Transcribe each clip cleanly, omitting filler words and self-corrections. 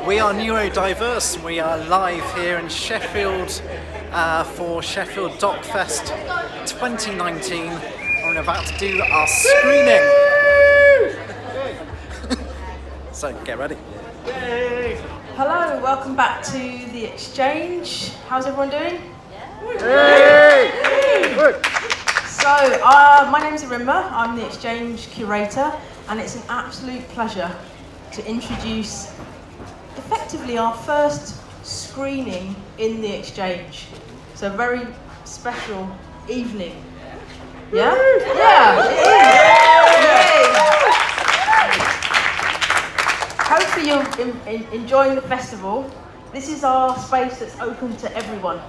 We are Neurodiverse. We are live here in Sheffield for Sheffield Doc Fest 2019. We're about to do our screening. So get ready. Hello, welcome back to The Exchange. How's everyone doing? So, my name's Arimba. I'm the Exchange curator, and it's an absolute pleasure to introduce effectively our first screening in the Exchange. So a very special evening. Yeah? Yeah, it is. Hopefully you're enjoying the festival. This is our space that's open to everyone.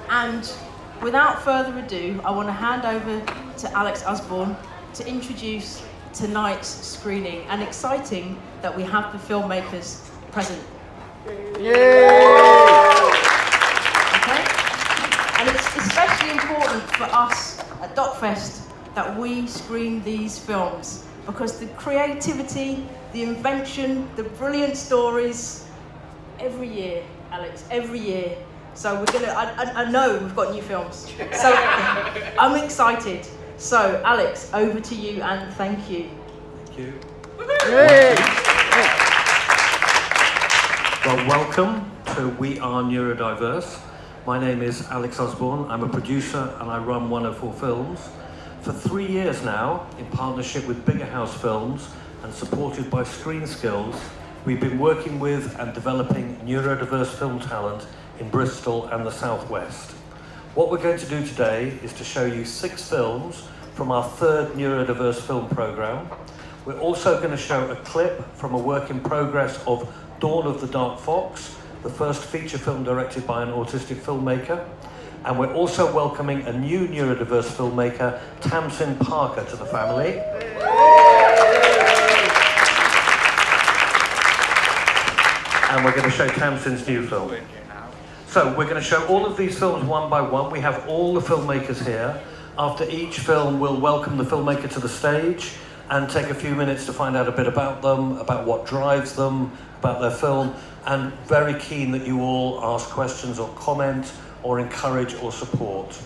And without further ado, I want to hand over to Alex Osborne to introduce tonight's screening. And exciting that we have the filmmakers present. Yay! Okay? And it's especially important for us at DocFest that we screen these films because the creativity, the invention, the brilliant stories, every year, Alex, every year. So we're gonna, I know we've got new films. So I'm excited. So Alex, over to you and thank you. Thank you. Yay! Well, welcome to We Are Neurodiverse. My name is Alex Osborne. I'm a producer and I run 104 Films. For 3 years now, in partnership with Bigger House Films and supported by Screen Skills, we've been working with and developing neurodiverse film talent in Bristol and the Southwest. What we're going to do today is to show you 6 films from our third neurodiverse film programme. We're also going to show a clip from a work in progress of Dawn of the Dark Fox, the first feature film directed by an autistic filmmaker. And we're also welcoming a new neurodiverse filmmaker, Tamsin Parker, to the family. And we're going to show Tamsin's new film. So we're going to show all of these films one by one. We have all the filmmakers here. After each film, we'll welcome the filmmaker to the stage and take a few minutes to find out a bit about them, about what drives them, about their film, and very keen that you all ask questions or comment or encourage or support.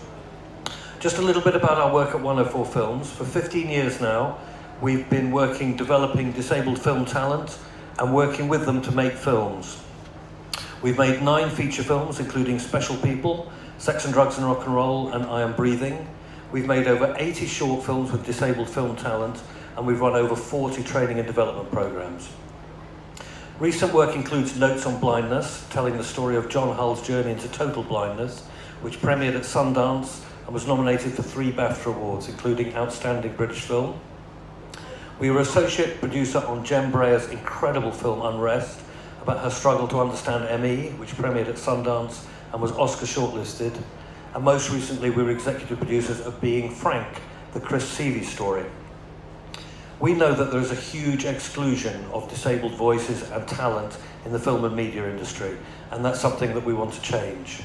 Just a little bit about our work at 104 Films. For 15 years now, we've been working developing disabled film talent and working with them to make films. We've made 9 feature films, including Special People, Sex and Drugs and Rock and Roll, and I Am Breathing. We've made over 80 short films with disabled film talent, and we've run over 40 training and development programs. Recent work includes Notes on Blindness, telling the story of John Hull's journey into total blindness, which premiered at Sundance and was nominated for 3 BAFTA awards, including Outstanding British Film. We were associate producer on Jem Brayer's incredible film Unrest, about her struggle to understand ME, which premiered at Sundance and was Oscar shortlisted. And most recently, we were executive producers of Being Frank, the Chris Seavey story. We know that there is a huge exclusion of disabled voices and talent in the film and media industry, and that's something that we want to change.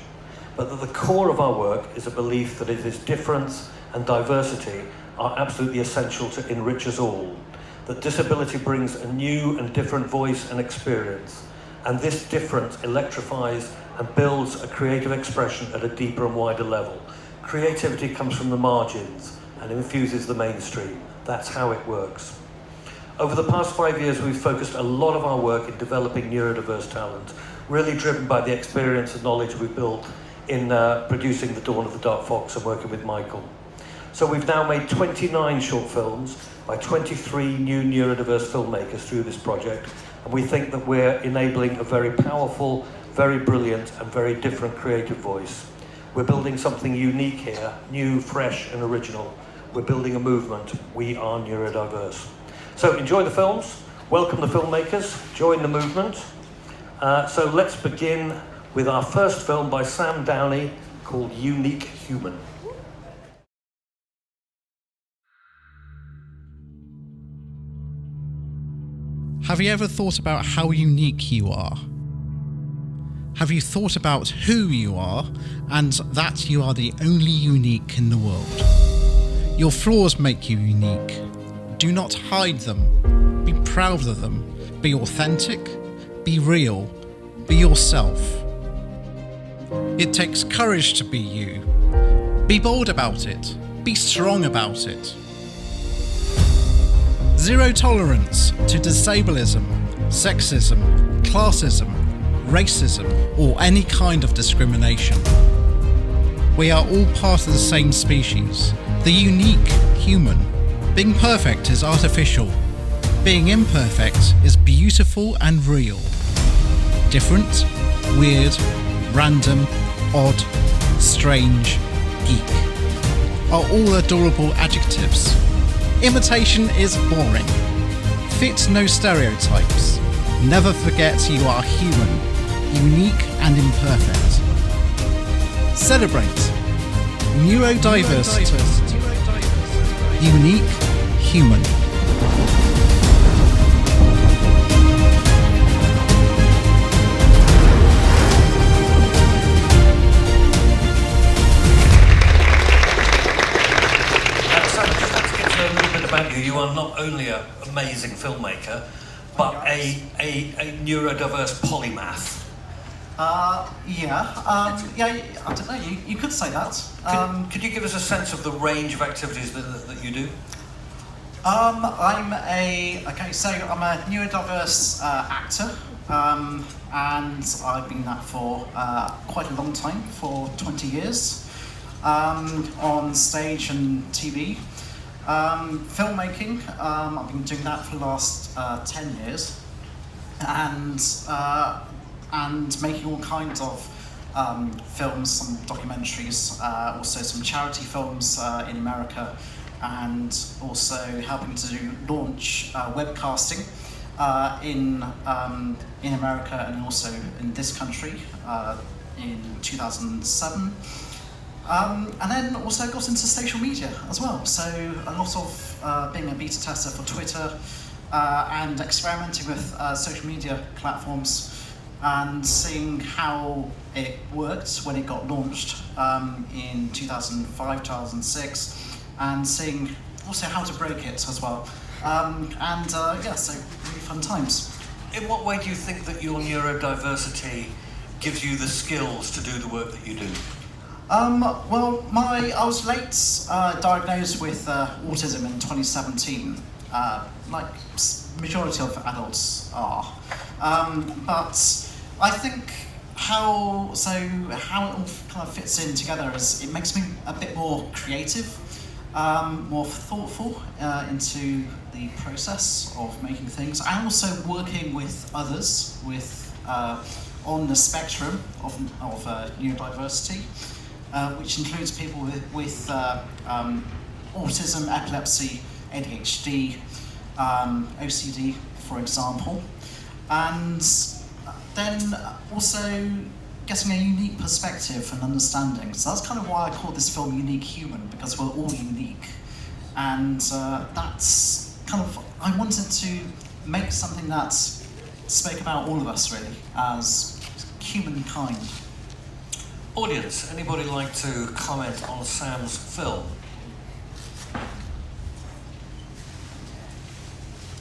But at the core of our work is a belief that it is difference and diversity are absolutely essential to enrich us all, that disability brings a new and different voice and experience, and this difference electrifies and builds a creative expression at a deeper and wider level. Creativity comes from the margins and infuses the mainstream. That's how it works. Over the past 5 years, we've focused a lot of our work in developing neurodiverse talent, really driven by the experience and knowledge we've built in producing The Dawn of the Dark Fox and working with Michael. So we've now made 29 short films by 23 new neurodiverse filmmakers through this project, and we think that we're enabling a very powerful, very brilliant, and very different creative voice. We're building something unique here, new, fresh, and original. We're building a movement. We are neurodiverse. So enjoy the films, welcome the filmmakers, join the movement. So let's begin with our first film by Sam Downey called Unique Human. Have you ever thought about how unique you are? Have you thought about who you are and that you are the only unique in the world? Your flaws make you unique. Do not hide them. Be proud of them. Be authentic, be real, be yourself. It takes courage to be you. Be bold about it, be strong about it. Zero tolerance to disableism, sexism, classism, racism, or any kind of discrimination. We are all part of the same species, the unique human. Being perfect is artificial. Being imperfect is beautiful and real. Different, weird, random, odd, strange, geek are all adorable adjectives. Imitation is boring. Fit no stereotypes. Never forget you are human, unique and imperfect. Celebrate neurodiversity. Unique human. You are not only an amazing filmmaker, but a neurodiverse polymath. Yeah, I don't know, you could say that. Could you give us a sense of the range of activities that you do? I'm a neurodiverse actor, and I've been that for quite a long time, for 20 years, on stage and TV. Filmmaking, I've been doing that for the last 10 years, and making all kinds of films, some documentaries, also some charity films in America, and also helping to launch webcasting in America and also in this country in 2007. And then also got into social media as well, so a lot of being a beta tester for Twitter and experimenting with social media platforms and seeing how it worked when it got launched in 2005, 2006, and seeing also how to break it as well. So really fun times. In what way do you think that your neurodiversity gives you the skills to do the work that you do? I was late diagnosed with autism in 2017, like majority of adults are. But I think how it all kind of fits in together is it makes me a bit more creative, more thoughtful into the process of making things, and also working with others on the spectrum of neurodiversity. Which includes people with autism, epilepsy, ADHD, OCD, for example, and then also getting a unique perspective and understanding. So that's kind of why I call this film Unique Human, because we're all unique, and that's kind of, I wanted to make something that spoke about all of us really as humankind. Audience, anybody like to comment on Sam's film?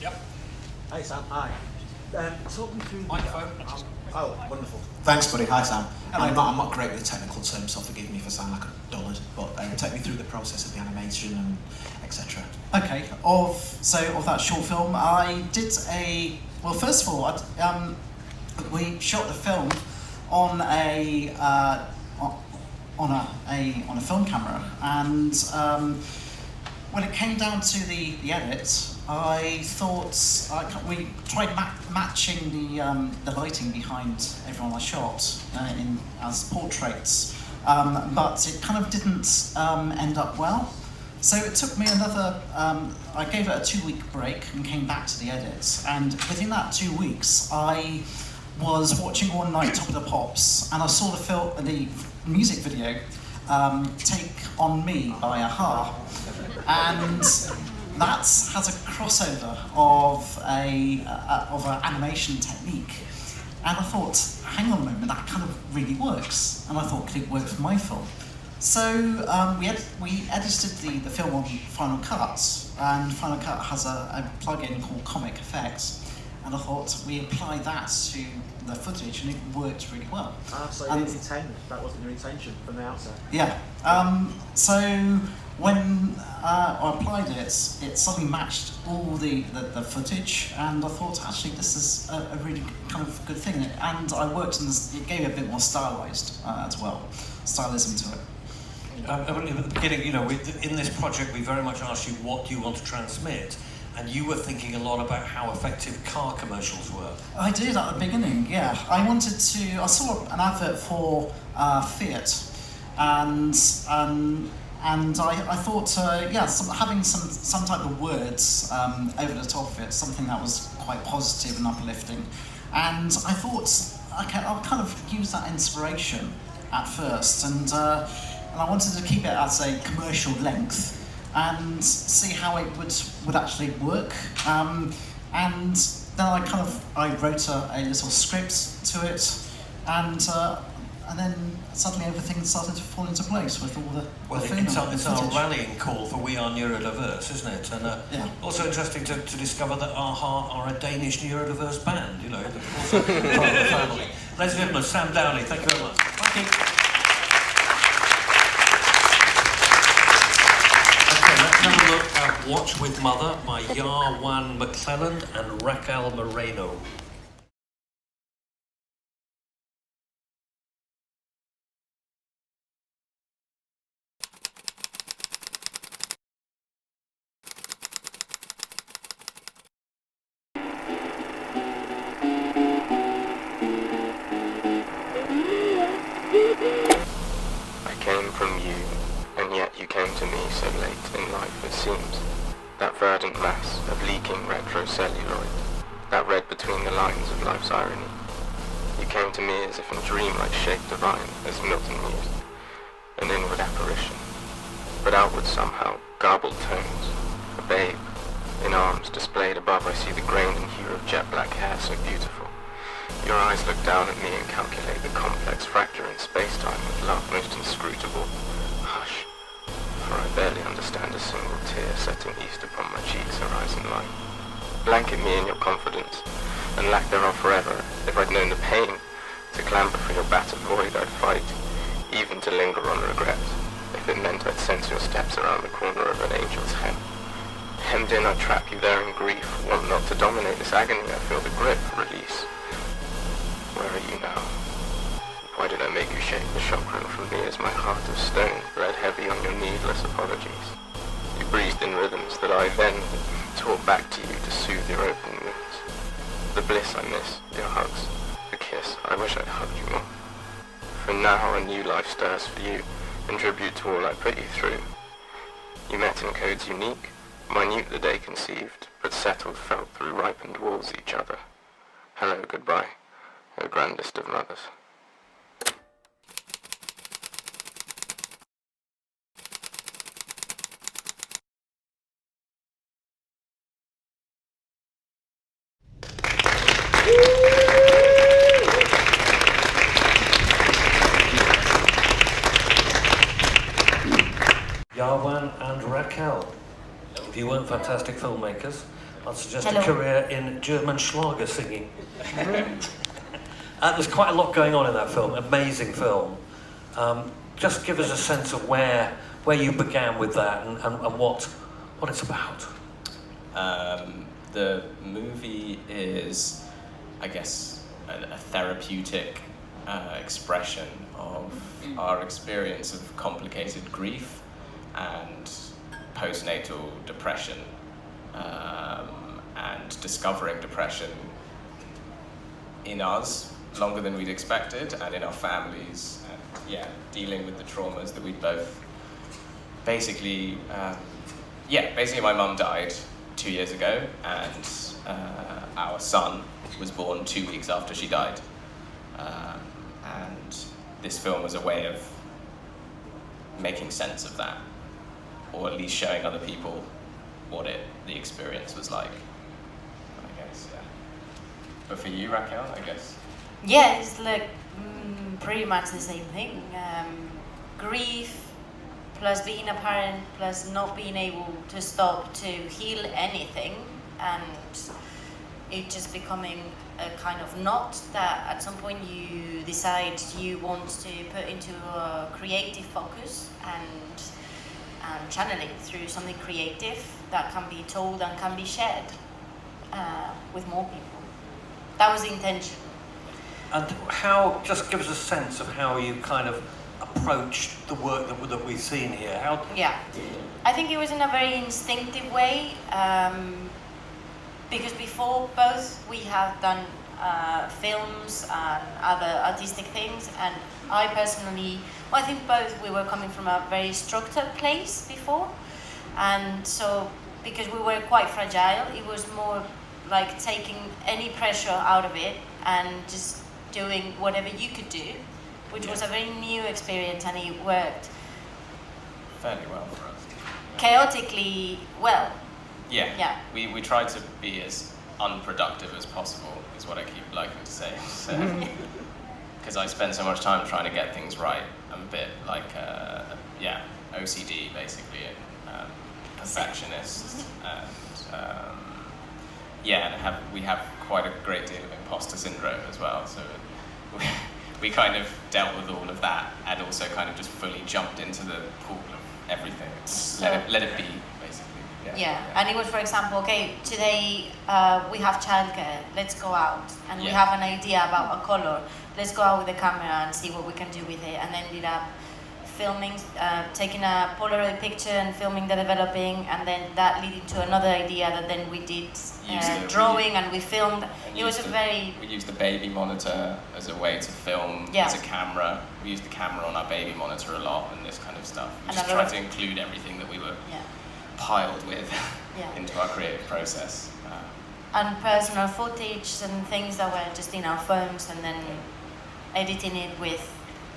Yep. Hi Sam, hi. Talk me through Microphone. Oh, wonderful. Thanks buddy, hi Sam. I'm not great with technical terms, so forgive me if I sound like a dullard, but take me through the process of the animation and etc. Okay, of that short film, I did first of all, we shot the film on a film camera, and when it came down to the edit, I thought we tried matching the lighting behind everyone I shot as portraits, but it kind of didn't end up well. So it took me another, I gave it a 2-week break and came back to the edit, and within that 2 weeks I was watching one night Top of the Pops, and I saw the music video, Take On Me by Aha, and that has a crossover of an animation technique, and I thought, hang on a moment, that kind of really works, and I thought, could it work for my film? So we edited the film on Final Cut, and Final Cut has a plugin called Comic Effects, and and I thought we applied that to the footage, and it worked really well. So you didn't intend, that wasn't your intention from the outset? Yeah. So when I applied it, it suddenly matched all the footage, and I thought, actually, this is a really kind of good thing. And I worked on this, it gave it a bit more stylised as well, stylism to it. At the beginning, you know, in this project, we very much asked you what do you want to transmit, and you were thinking a lot about how effective car commercials were. I did at the beginning, yeah. I saw an advert for Fiat, and I thought, having some type of words over the top of it, something that was quite positive and uplifting. And I thought, okay, I'll kind of use that inspiration at first, and I wanted to keep it at a commercial length and see how it would actually work. And then I wrote a little script to it, and then suddenly everything started to fall into place with all the it's our rallying call for We Are Neurodiverse, isn't it? And also interesting to discover that AHA are a Danish neurodiverse band, you know, also part of the family. Ladies and gentlemen, Sam Downey, thank you very much. Thank you. Let's have a look at Watch with Mother by Yarwan McClelland and Raquel Moreno. I came from you, and yet you came to me so late in life it seems. That verdant mass of leaking retrocelluloid, that read between the lines of life's irony. You came to me as if in dream-like shape divine, as Milton mused, an inward apparition, but outward somehow garbled tones, a babe. In arms displayed above I see the grain and hue of jet-black hair so beautiful. Your eyes look down at me and calculate the complex fracture in space-time with love most inscrutable. Hush, for I barely understand a single tear setting east upon my cheek's horizon line. Blanket me in your confidence, and lack thereof forever. If I'd known the pain, to clamber for your battered void I'd fight, even to linger on regret, if it meant I'd sense your steps around the corner of an angel's hem. Hemmed in I trap you there in grief, want not to dominate this agony, I feel the grip, release. Where are you now? Why did I make you shake the chakra from me as my heart of stone bled heavy on your needless apologies? You breathed in rhythms that I then taught back to you to soothe your open wounds. The bliss I miss, your hugs, the kiss, I wish I'd hugged you more. For now a new life stirs for you, in tribute to all I put you through. You met in codes unique, minute the day conceived, but settled felt through ripened walls each other. Hello, goodbye. O grandest of mothers. Yarwan and Raquel. If you weren't fantastic filmmakers, I'd suggest Hello. a career in German Schlager singing. There's quite a lot going on in that film, amazing film. Just give us a sense of where you began with that and what it's about. The movie is, I guess, a therapeutic expression of our experience of complicated grief and postnatal depression, and discovering depression in us longer than we'd expected, and in our families, and dealing with the traumas that we both basically my mum died 2 years ago, and our son was born 2 weeks after she died, and this film was a way of making sense of that, or at least showing other people what the experience was like, I guess. But for you, Raquel, I guess? Yeah, it's like pretty much the same thing. Grief plus being a parent plus not being able to stop to heal anything, and it just becoming a kind of knot that at some point you decide you want to put into a creative focus and channel it through something creative that can be told and can be shared with more people. That was the intention. And how, just give us a sense of how you kind of approached the work that we've seen here. How? Yeah, I think it was in a very instinctive way, because before both we have done films and other artistic things, and I personally, well, I think both we were coming from a very structured place before, and so because we were quite fragile, it was more like taking any pressure out of it and just doing whatever you could do, which was a very new experience, and it worked fairly well for us. chaotically well. Yeah. Yeah. We tried to be as unproductive as possible, is what I keep liking to say. Because I spend so much time trying to get things right. I'm a bit like, OCD basically, and perfectionist, and we have quite a great deal of imposter syndrome as well. So we kind of dealt with all of that, and also kind of just fully jumped into the pool of everything. Let it be, basically. Yeah, and it was, for example, okay, today we have childcare, let's go out, and we have an idea about a color, let's go out with the camera and see what we can do with it, and then ended up filming, taking a Polaroid picture and filming the developing, and then that leading to another idea that then we did drawing, and we filmed. It was we used the baby monitor as a way to film as a camera. We used the camera on our baby monitor a lot, and this kind of stuff. We just tried to include everything that we were piled with into our creative process. And personal footage and things that were just in our phones, and then editing it with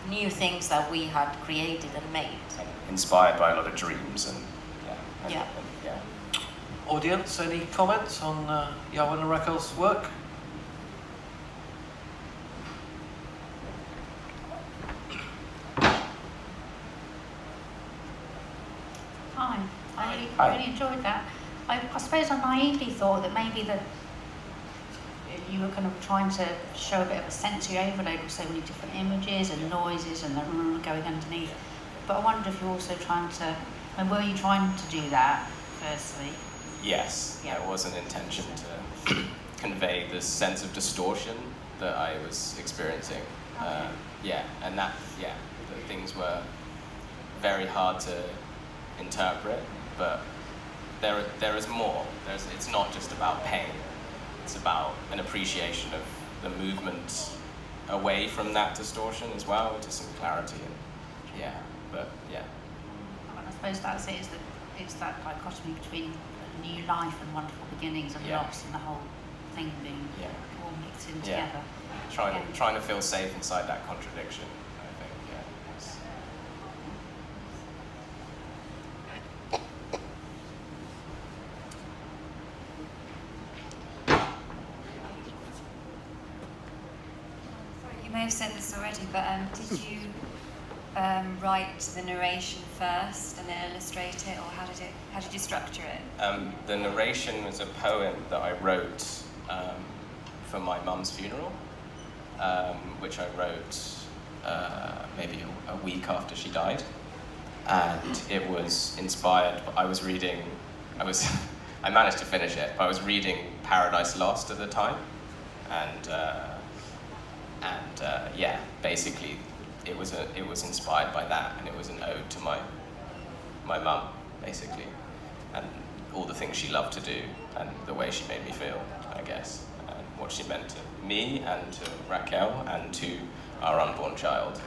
new things that we had created and made. And inspired by a lot of dreams and Audience, any comments on Johan and Raquel's work? Hi, I really enjoyed that. I suppose I naively thought that maybe that you were kind of trying to show a bit of a sensory overload with so many different images and noises and the going underneath. But I wonder if you're also trying to, and were you trying to do that firstly? Yes, there was an intention to convey this sense of distortion that I was experiencing. And that things were very hard to interpret, but there is more. It's not just about pain. It's about an appreciation of the movement away from that distortion as well, to some clarity. And I suppose that's it. It's that dichotomy between new life and wonderful beginnings and loss, and the whole thing being all mixed in together. Trying to feel safe inside that contradiction, I think. You may have said this already, but did you write the narration first and then illustrate it, or how did you structure it? The narration was a poem that I wrote for my mum's funeral, which I wrote maybe a week after she died, and it was inspired. I managed to finish it, but I was reading Paradise Lost at the time, and basically it was inspired by that, and it was an ode to my mum, basically, and all the things she loved to do, and the way she made me feel, I guess, and what she meant to me and to Raquel and to our unborn child.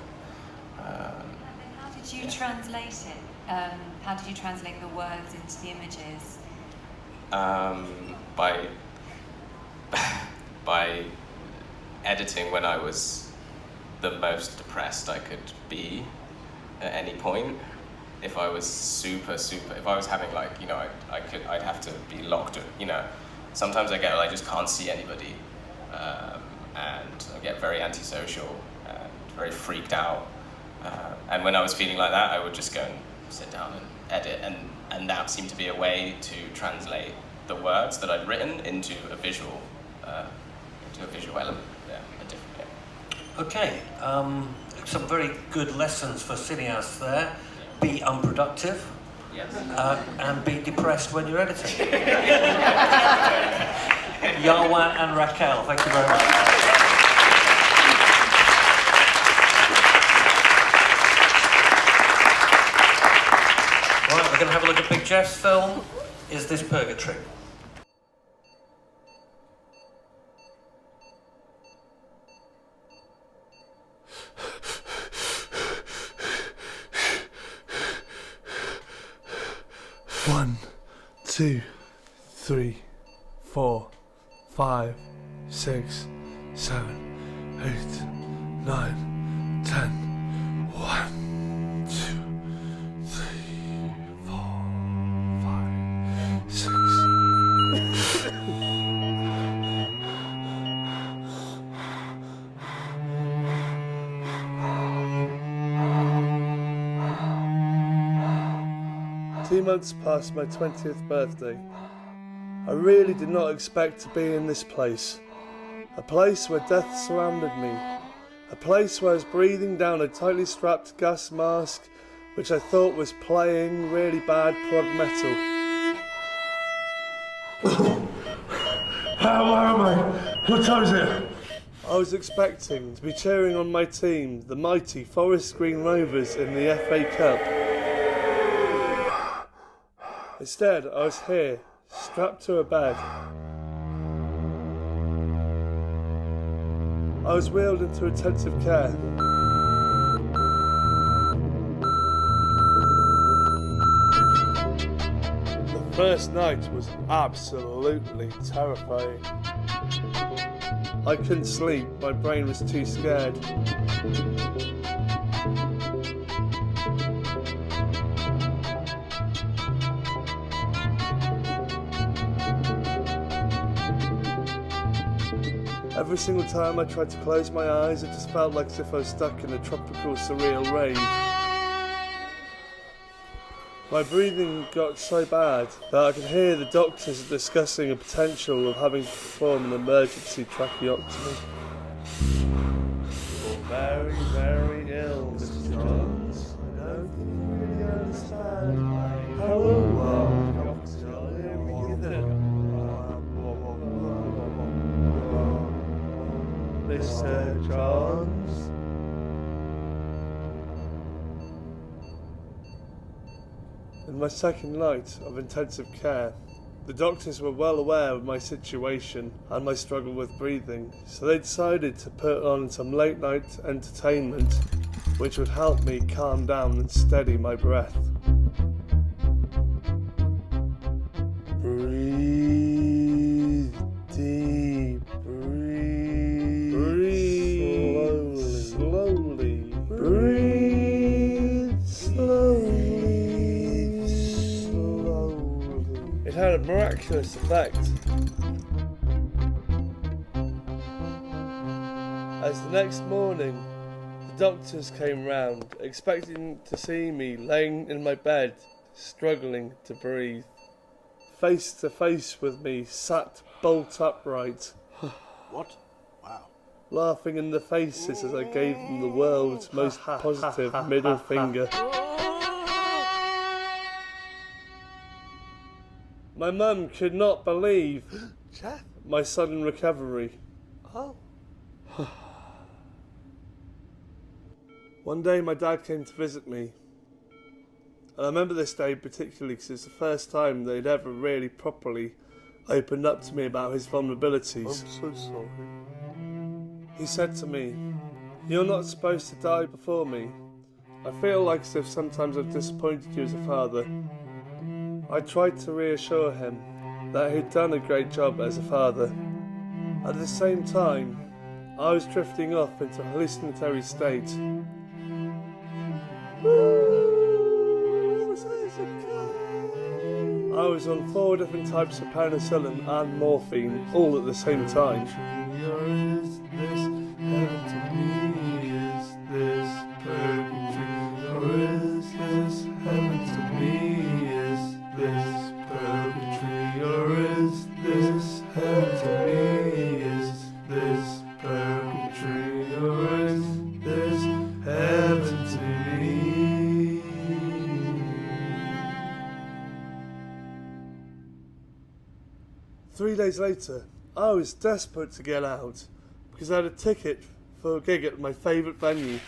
How did you translate it? How did you translate the words into the images? By editing when I was the most depressed I could be at any point. If I was super, if I was having I'd have to be locked, sometimes I just can't see anybody, and I get very antisocial and very freaked out, and when I was feeling like that, I would just go and sit down and edit, and that seemed to be a way to translate the words that I'd written into a visual to a visual element. Yeah, a different. Yeah. Okay, some very good lessons for cineasts there. Be unproductive. Yes. And be depressed when you're editing. Yarwan and Raquel, thank you very much. Right, we're going to have a look at Big Jeff's film, Is This Purgatory? One, 2, 3, 4, 5, 6, 7, 8, 9, 10. 1, 2, 3, 4, 5, 6. Two months past my 20th birthday. I really did not expect to be in this place. A place where death surrounded me. A place where I was breathing down a tightly strapped gas mask which I thought was playing really bad prog metal. Where am I? What time is it? I was expecting to be cheering on my team, the mighty Forest Green Rovers in the FA Cup. Instead, I was here, strapped to a bed. I was wheeled into intensive care. The first night was absolutely terrifying. I couldn't sleep, my brain was too scared. Every single time I tried to close my eyes, it just felt like as if I was stuck in a tropical, surreal rave. My breathing got so bad that I could hear the doctors discussing the potential of having to perform an emergency tracheotomy. You're very, very ill, Mr. Johns. I don't think you really understand how ill you are, Doctor. Mr. Johns. In my second night of intensive care, the doctors were well aware of my situation and my struggle with breathing, so they decided to put on some late night entertainment which would help me calm down and steady my breath. Breathe deep. Breathe slowly. Breathe slowly. It had a miraculous effect. As the next morning, the doctors came round, expecting to see me laying in my bed, struggling to breathe. Face to face with me, sat bolt upright. What? Wow. Laughing in the faces as I gave them the world's most positive middle finger. My mum could not believe my sudden recovery. Oh. One day my dad came to visit me. And I remember this day particularly because it's the first time they'd ever really properly opened up to me about his vulnerabilities. I'm so sorry. He said to me, "You're not supposed to die before me. I feel like as if sometimes I've disappointed you as a father." I tried to reassure him that he'd done a great job as a father. At the same time, I was drifting off into a hallucinatory state. I was on 4 different types of penicillin and morphine all at the same time. Is this heaven to me? Is this purgatory? Or is this heaven to me? Is this purgatory? Or is this heaven to me? Is this 3 days later, I was desperate to get out because I had a ticket for a gig at my favourite venue.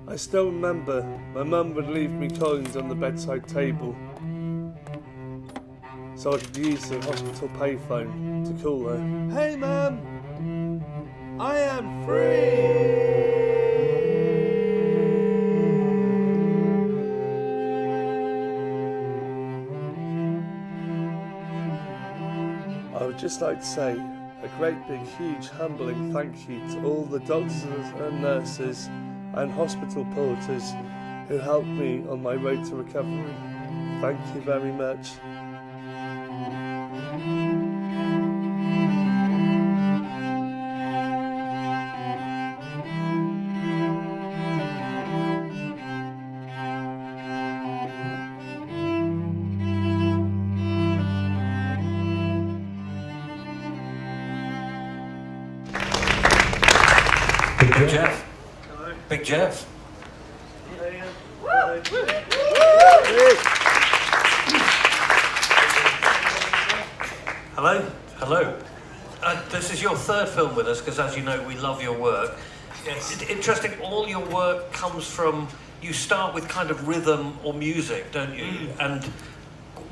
I still remember my mum would leave me coins on the bedside table so I could use the hospital payphone to call her. Hey Mum! I am free! I would just like to say a great big huge humbling thank you to all the doctors and nurses and hospital porters who helped me on my road to recovery. Thank you very much. Big Jeff. Hello. Big Jeff. Hello. Hello. This is your third film with us because, as you know, we love your work. It's interesting, all your work comes from, you start with kind of rhythm or music, don't you? And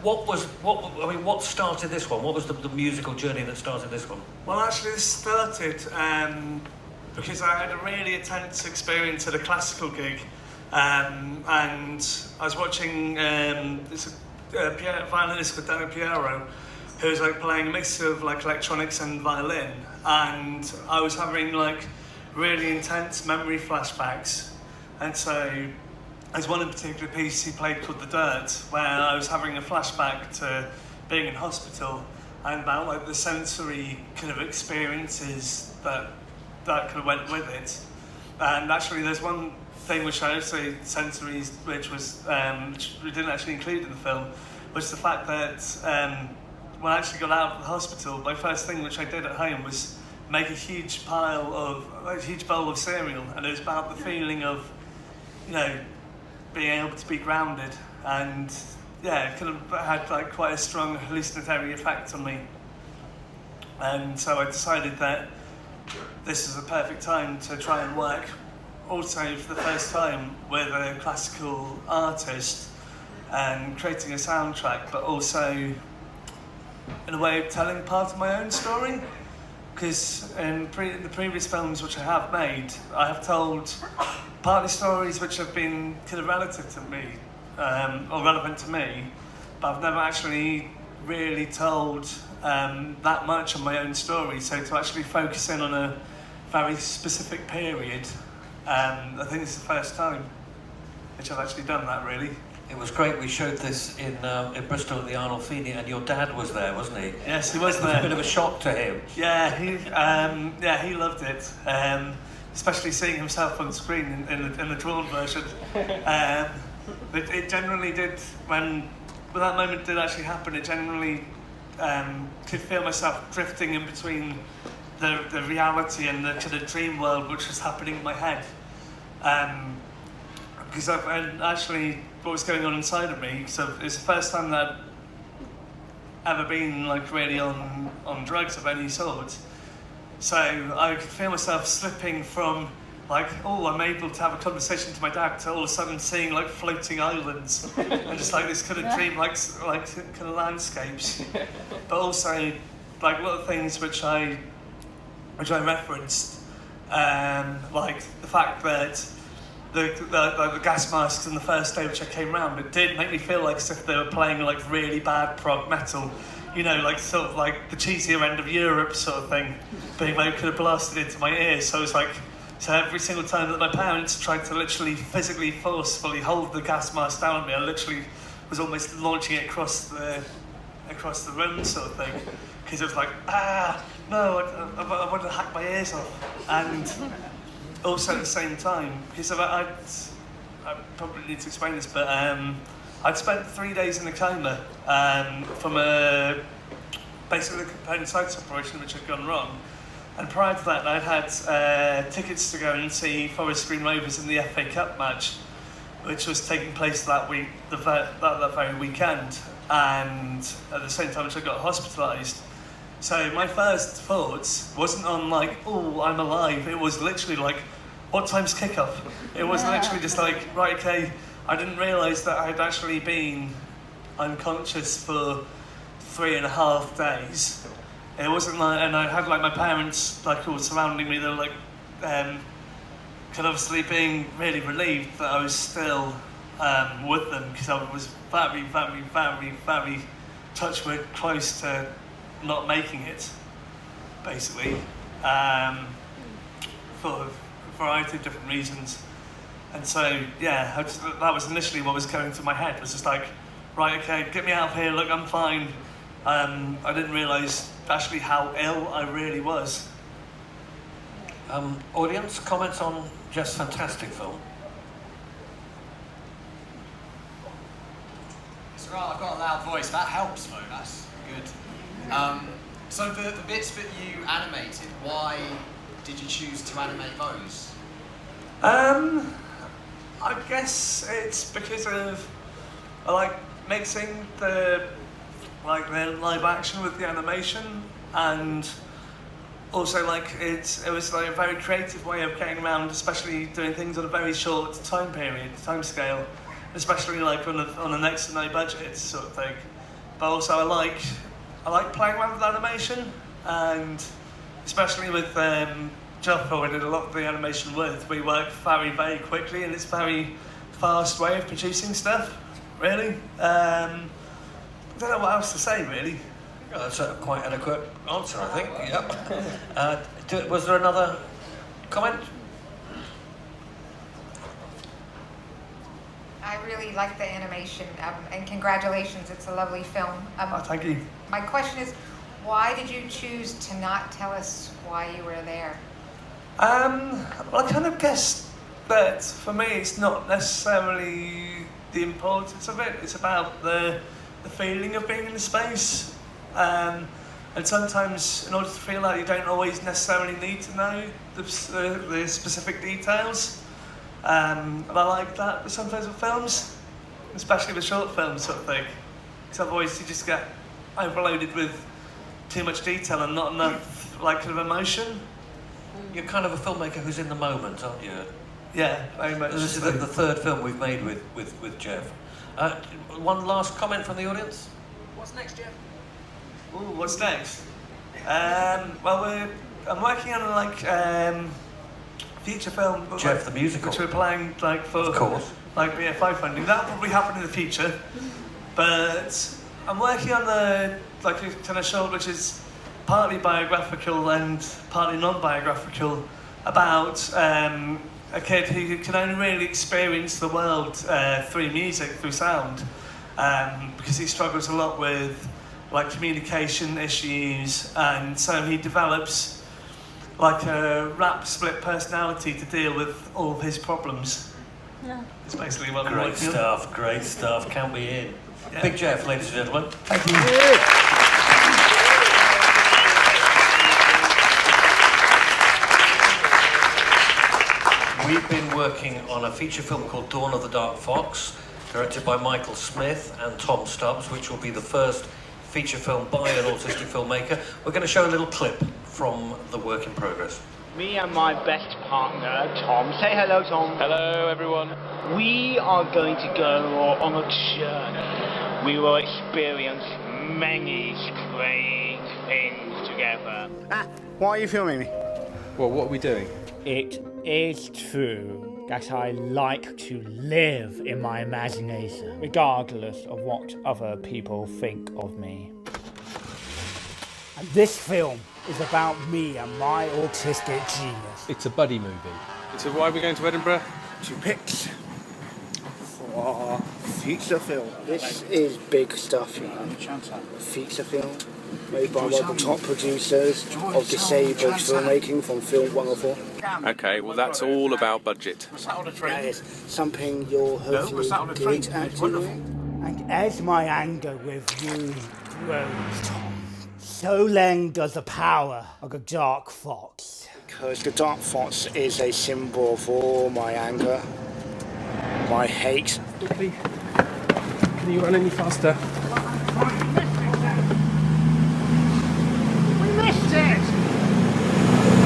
what started this one? What was the musical journey that started this one? Well, actually, this started because I had a really intense experience at a classical gig, and I was watching this violinist called Danny Piero, who was like playing a mix of like electronics and violin, and I was having like really intense memory flashbacks. And so there's one in particular piece he played called The Dirt, where I was having a flashback to being in hospital and about like the sensory kind of experiences that kind of went with it. And actually there's one thing which I would say sensories, which was which we didn't actually include in the film, was the fact that when I actually got out of the hospital, my first thing which I did at home was make a huge bowl of cereal, and it was about the feeling of, you know, being able to be grounded, and yeah, it kind of had like quite a strong hallucinatory effect on me. And so I decided that this is the perfect time to try and work also for the first time with a classical artist and creating a soundtrack, but also in a way of telling part of my own story. Because in the previous films which I have made, I have told partly stories which have been kind of relative to me, or relevant to me, but I've never actually really told that much of my own story. So to actually focus in on a very specific period, I think it's the first time which I've actually done that, really. It was great. We showed this in Bristol at the Arnold Feeney, and your dad was there, wasn't he? Yes, he was there. It was a bit of a shock to him. Yeah, he loved it, especially seeing himself on screen in the drawn version. It generally did, when that moment did actually happen, it generally could feel myself drifting in between the reality and the kind of dream world which was happening in my head. Because actually what was going on inside of me, so it's the first time that I've ever been like really on drugs of any sort. So I could feel myself slipping from like, oh, I'm able to have a conversation to my dad, to all of a sudden seeing like floating islands and just like this kind of dream like kind of landscapes. But also like a lot of things which I referenced, like the fact that the gas masks on the first day which I came round, it did make me feel like as if they were playing like really bad prog metal, you know, like sort of like the cheesier end of Europe sort of thing, being like kind of blasted into my ears. So it was like, so every single time that my parents tried to literally physically forcefully hold the gas mask down on me, I literally was almost launching it across the room sort of thing, because it was like, no, I want to hack my ears off. And also at the same time, because I probably need to explain this, but I'd spent 3 days in a coma from basically a appendicitis operation which had gone wrong. And prior to that, I'd had tickets to go and see Forest Green Rovers in the FA Cup match. which was taking place that week, that very weekend, and at the same time which I got hospitalised. So my first thoughts wasn't on like, oh, I'm alive. It was literally like, what time's kickoff? It was literally just like, right, okay. I didn't realise that I'd actually been unconscious for 3.5 days. It wasn't like, and I had like my parents like all surrounding me. They were like, kind of obviously being really relieved that I was still with them, because I was very, very, very, very touchwood close to not making it, basically, for a variety of different reasons. And so, yeah, that was initially what was going through my head, was just like, right, okay, get me out of here, look, I'm fine. I didn't realise actually how ill I really was. Audience, comments on Jeff's fantastic film? It's right, I've got a loud voice, that helps though, that's good. So the bits that you animated, why did you choose to animate those? I guess it's because of I like mixing the live action with the animation, and also like it was like a very creative way of getting around, especially doing things on a very short time scale, especially like on a next to no budget sort of thing. But also I like playing around with animation, and especially with Jeff, who I did a lot of the animation with, we work very, very quickly, and it's a very fast way of producing stuff, really. I don't know what else to say, really. Yeah, that's a quite adequate answer, I think. Yep. Was there another comment? I really like the animation, and congratulations, it's a lovely film. Thank you. My question is, why did you choose to not tell us why you were there? Well, I kind of guessed that for me it's not necessarily the importance of it, it's about the feeling of being in the space. And sometimes in order to feel that, you don't always necessarily need to know the specific details. And I like that sometimes with films, especially with short films sort of thing. Because otherwise you just get overloaded with too much detail and not enough like kind of emotion. You're kind of a filmmaker who's in the moment, aren't you? Yeah, very much. This is the third film we've made with Jeff. One last comment from the audience? What's next, Jeff? Ooh, what's next? Well, I'm working on a feature film. Jeff the musical. Which we're playing for, of course, BFI funding. That'll probably happen in the future. But I'm working on a kind of short which is partly biographical and partly non-biographical, about a kid who can only really experience the world through music, through sound, because he struggles a lot with communication issues, and so he develops a rap split personality to deal with all of his problems. Yeah. It's basically what I'm great working stuff, on. Great stuff, count me in. Yeah. Big Jeff, ladies and gentlemen. Thank you. We've been working on a feature film called Dawn of the Dark Fox, directed by Michael Smith and Tom Stubbs, which will be the first feature film by an autistic filmmaker. We're going to show a little clip from the work in progress. Me and my best partner, Tom. Say hello, Tom. Hello, everyone. We are going to go on a journey. We will experience many strange things together. Why are you filming me? Well, what are we doing? It is true that I like to live in my imagination, regardless of what other people think of me. And this film is about me and my autistic genius. It's a buddy movie. So why are we going to Edinburgh? To pitch for feature film. This is big stuff, you know. Feature film made by one of the top producers of disabled filmmaking from Film 104. Okay, well that's all about budget. That is something you're hopefully good at doing. And as my anger with you grows, Tom, so then does the power of the Dark Fox. Because the Dark Fox is a symbol for my anger, I hate. Can you run any faster? We missed it!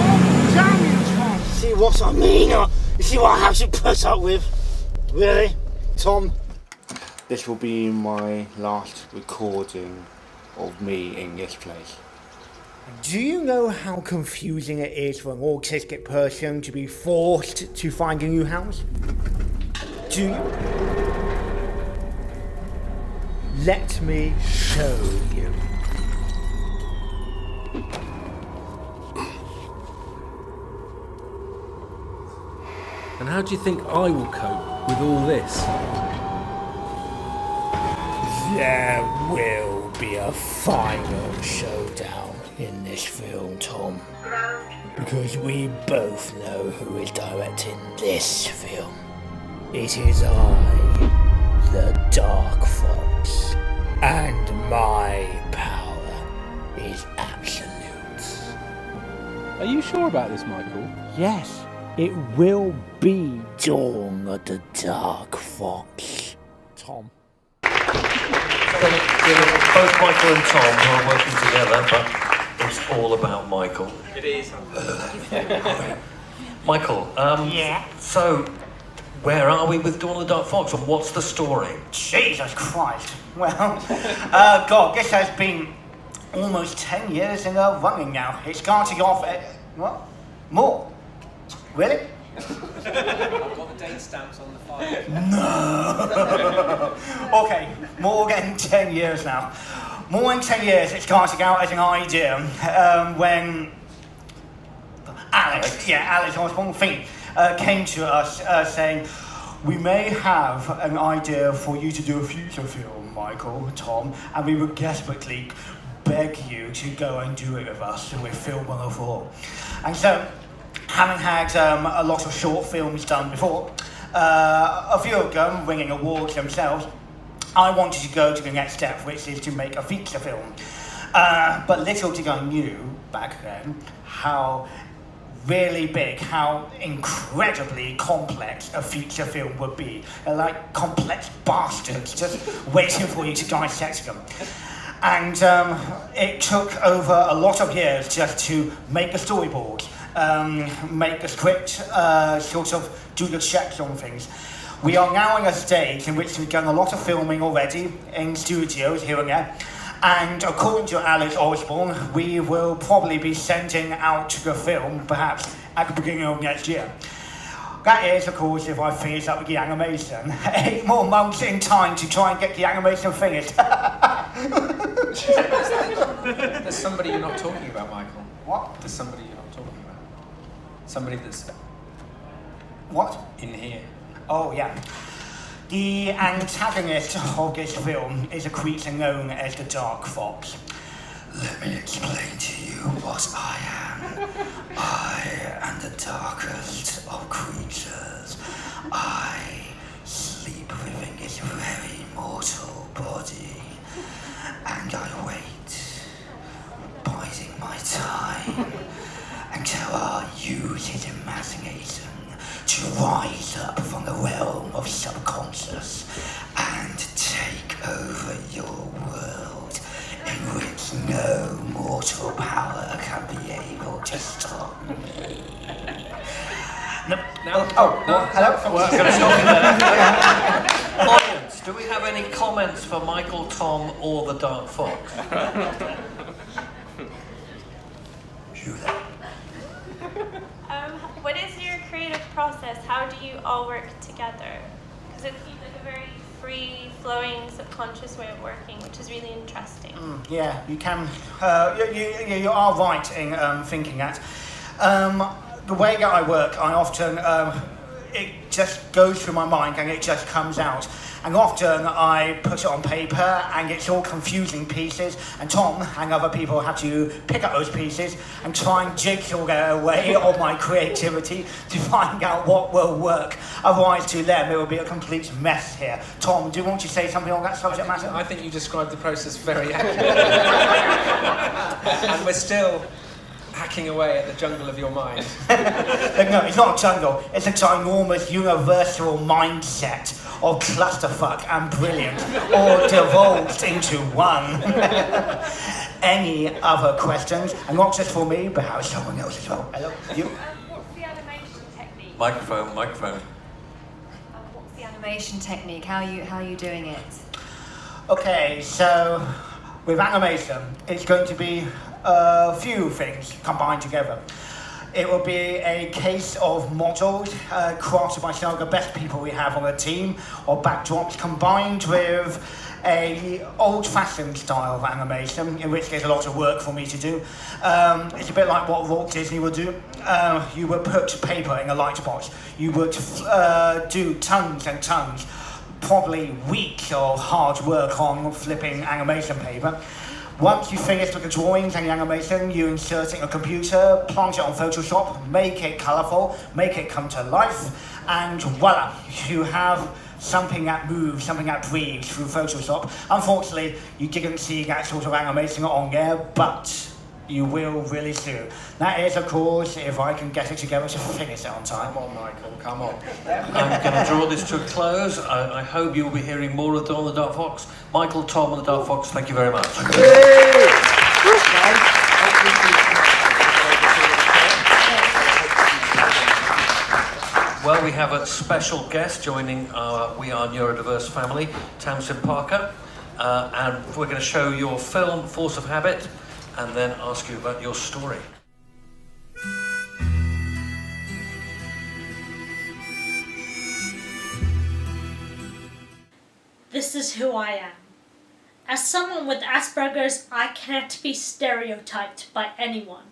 Oh, damn you, Tom! See what I mean? You see what I have to put up with? Really? Tom? This will be my last recording of me in this place. Do you know how confusing it is for an autistic person to be forced to find a new house? Do you? Let me show you. And how do you think I will cope with all this? There will be a final showdown in this film, Tom. Because we both know who is directing this film. It is I, the Dark Fox, and my power is absolute. Are you sure about this, Michael? Yes, it will be Dawn of the Dark Fox, Tom. Both Michael and Tom are working together, but it's all about Michael. It is. Michael, Yeah? So, where are we with Dawn of the Dark Fox, and what's the story? Jesus Christ. Well, God, this has been almost 10 years in a running now. It started off at... What? More? Really? I've got the date stamps on the file. No. Okay, more than 10 years now. More than 10 years it started out as an idea when Alex Osborne came to us saying, we may have an idea for you to do a feature film, Michael, Tom, and we would desperately beg you to go and do it with us with Film 104. And so, having had a lot of short films done before, a few of them winning awards themselves, I wanted to go to the next step, which is to make a feature film. But little did I knew back then how really big, how incredibly complex a feature film would be. They're like complex bastards just waiting for you to dissect them. And it took over a lot of years just to make the storyboard, make the script, sort of do the checks on things. We are now in a stage in which we've done a lot of filming already in studios here and there. And according to Alex Osborne, we will probably be sending out the film perhaps at the beginning of next year. That is, of course, if I finish up with the animation. 8 more months in time to try and get the animation finished. There's somebody you're not talking about, Michael. What? There's somebody you're not talking about. Somebody that's... What? In here. Oh, yeah. The antagonist of this film is a creature known as the Dark Fox. Let me explain to you what I am. I am the darkest of creatures. I sleep within this very mortal body. And I wait, biding my time, until I use his imagination to rise up from the realm of subconscious and take over your world, in which no mortal power can be able to stop me. Hello? We're going to stop you there. Audience, do we have any comments for Michael, Tom, or the Dark Fox? What is your creative process? How do you all work together? Because it seems like a very free-flowing, subconscious way of working, which is really interesting. Yeah, you can. You are right in thinking that. The way that I work, I often it just goes through my mind and it just comes out. And often I put it on paper and it's all confusing pieces, and Tom and other people have to pick up those pieces and try and jigsaw their way of my creativity to find out what will work. Otherwise, to them, it will be a complete mess here. Tom, do you want to say something on that subject matter? I think you described the process very accurately. And we're still hacking away at the jungle of your mind. No, it's not a jungle. It's a ginormous universal mindset of clusterfuck and brilliant, all divulged into one. Any other questions? And not just for me, but how someone else as well. Hello? You? What's the animation technique? Microphone. What's the animation technique? How are you doing it? Okay, so with animation, it's going to be a few things combined together. It will be a case of models crafted by some of the best people we have on the team, or backdrops, combined with a old-fashioned style of animation, in which there's a lot of work for me to do. It's a bit like what Walt Disney would do. You would put paper in a light box. You would do tons and tons, probably weeks of hard work on flipping animation paper. Once you finish with the drawings and the animation, you insert it in a computer, plant it on Photoshop, make it colourful, make it come to life, and voila, you have something that moves, something that breathes through Photoshop. Unfortunately, you didn't see that sort of animation on there, but you will really soon. That is, of course, if I can get it together to finish it on time. Come on, Michael, come on. I'm going to draw this to a close. I hope you'll be hearing more of Dawn the Dark Fox. Michael, Tom and the Dark Fox, thank you very much. Well, we have a special guest joining our We Are Neurodiverse family, Tamsin Parker, and we're going to show your film, Force of Habit, and then ask you about your story. This is who I am. As someone with Asperger's, I can't be stereotyped by anyone.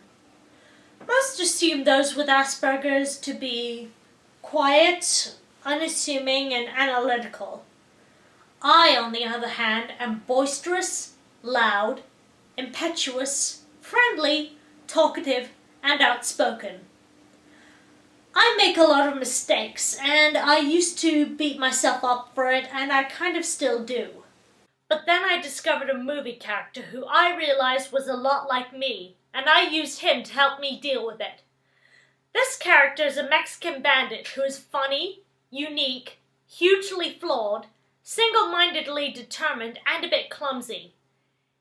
Most assume those with Asperger's to be quiet, unassuming, and analytical. I, on the other hand, am boisterous, loud, impetuous, friendly, talkative, and outspoken. I make a lot of mistakes, and I used to beat myself up for it, and I kind of still do. But then I discovered a movie character who I realized was a lot like me, and I used him to help me deal with it. This character is a Mexican bandit who is funny, unique, hugely flawed, single-mindedly determined, and a bit clumsy.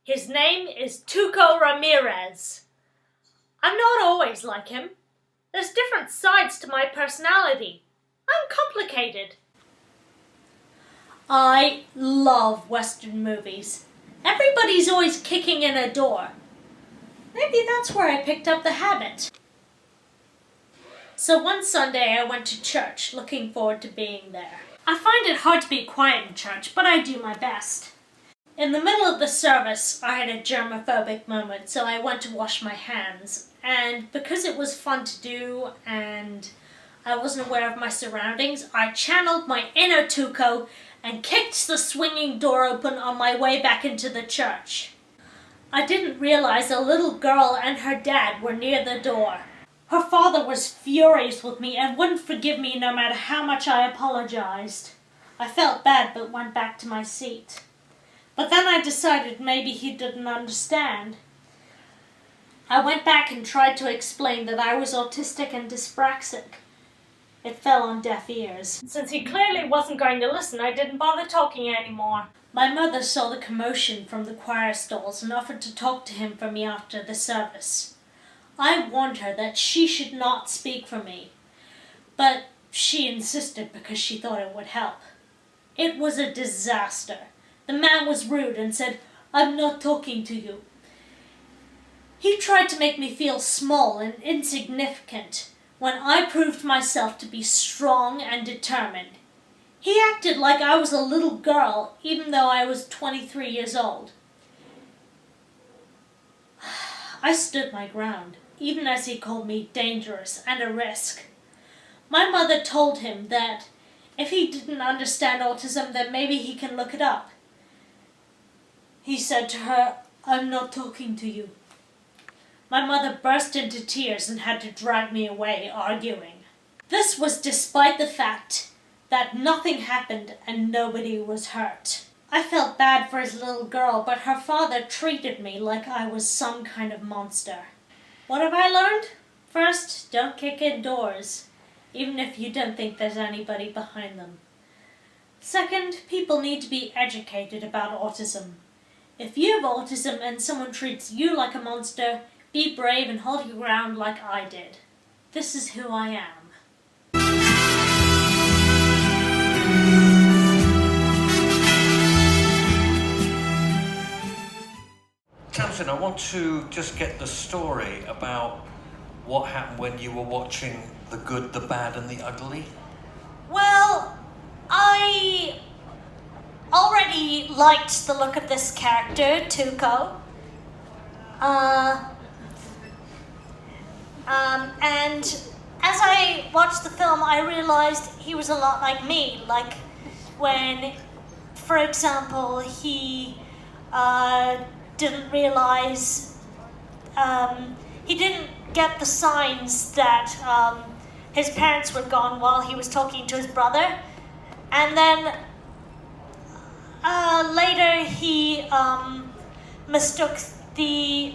His name is Tuco Ramirez. I'm not always like him. There's different sides to my personality. I'm complicated. I love Western movies. Everybody's always kicking in a door. Maybe that's where I picked up the habit. So one Sunday I went to church, looking forward to being there. I find it hard to be quiet in church, but I do my best. In the middle of the service, I had a germophobic moment, so I went to wash my hands. And because it was fun to do and I wasn't aware of my surroundings, I channeled my inner Tuco and kicked the swinging door open on my way back into the church. I didn't realize a little girl and her dad were near the door. Her father was furious with me and wouldn't forgive me no matter how much I apologized. I felt bad but went back to my seat. But then I decided maybe he didn't understand. I went back and tried to explain that I was autistic and dyspraxic. It fell on deaf ears. Since he clearly wasn't going to listen, I didn't bother talking anymore. My mother saw the commotion from the choir stalls and offered to talk to him for me after the service. I warned her that she should not speak for me, but she insisted because she thought it would help. It was a disaster. The man was rude and said, "I'm not talking to you." He tried to make me feel small and insignificant when I proved myself to be strong and determined. He acted like I was a little girl, even though I was 23 years old. I stood my ground, even as he called me dangerous and a risk. My mother told him that if he didn't understand autism, then maybe he can look it up. He said to her, "I'm not talking to you." My mother burst into tears and had to drag me away, arguing. This was despite the fact that nothing happened and nobody was hurt. I felt bad for his little girl, but her father treated me like I was some kind of monster. What have I learned? First, don't kick in doors, even if you don't think there's anybody behind them. Second, people need to be educated about autism. If you have autism and someone treats you like a monster, be brave and hold your ground like I did. This is who I am. Tamsin, I want to just get the story about what happened when you were watching The Good, the Bad and the Ugly. Well, I already liked the look of this character, Tuco. And as I watched the film, I realized he was a lot like me. Like when, for example, he didn't realize, he didn't get the signs that his parents were gone while he was talking to his brother. And then later he mistook the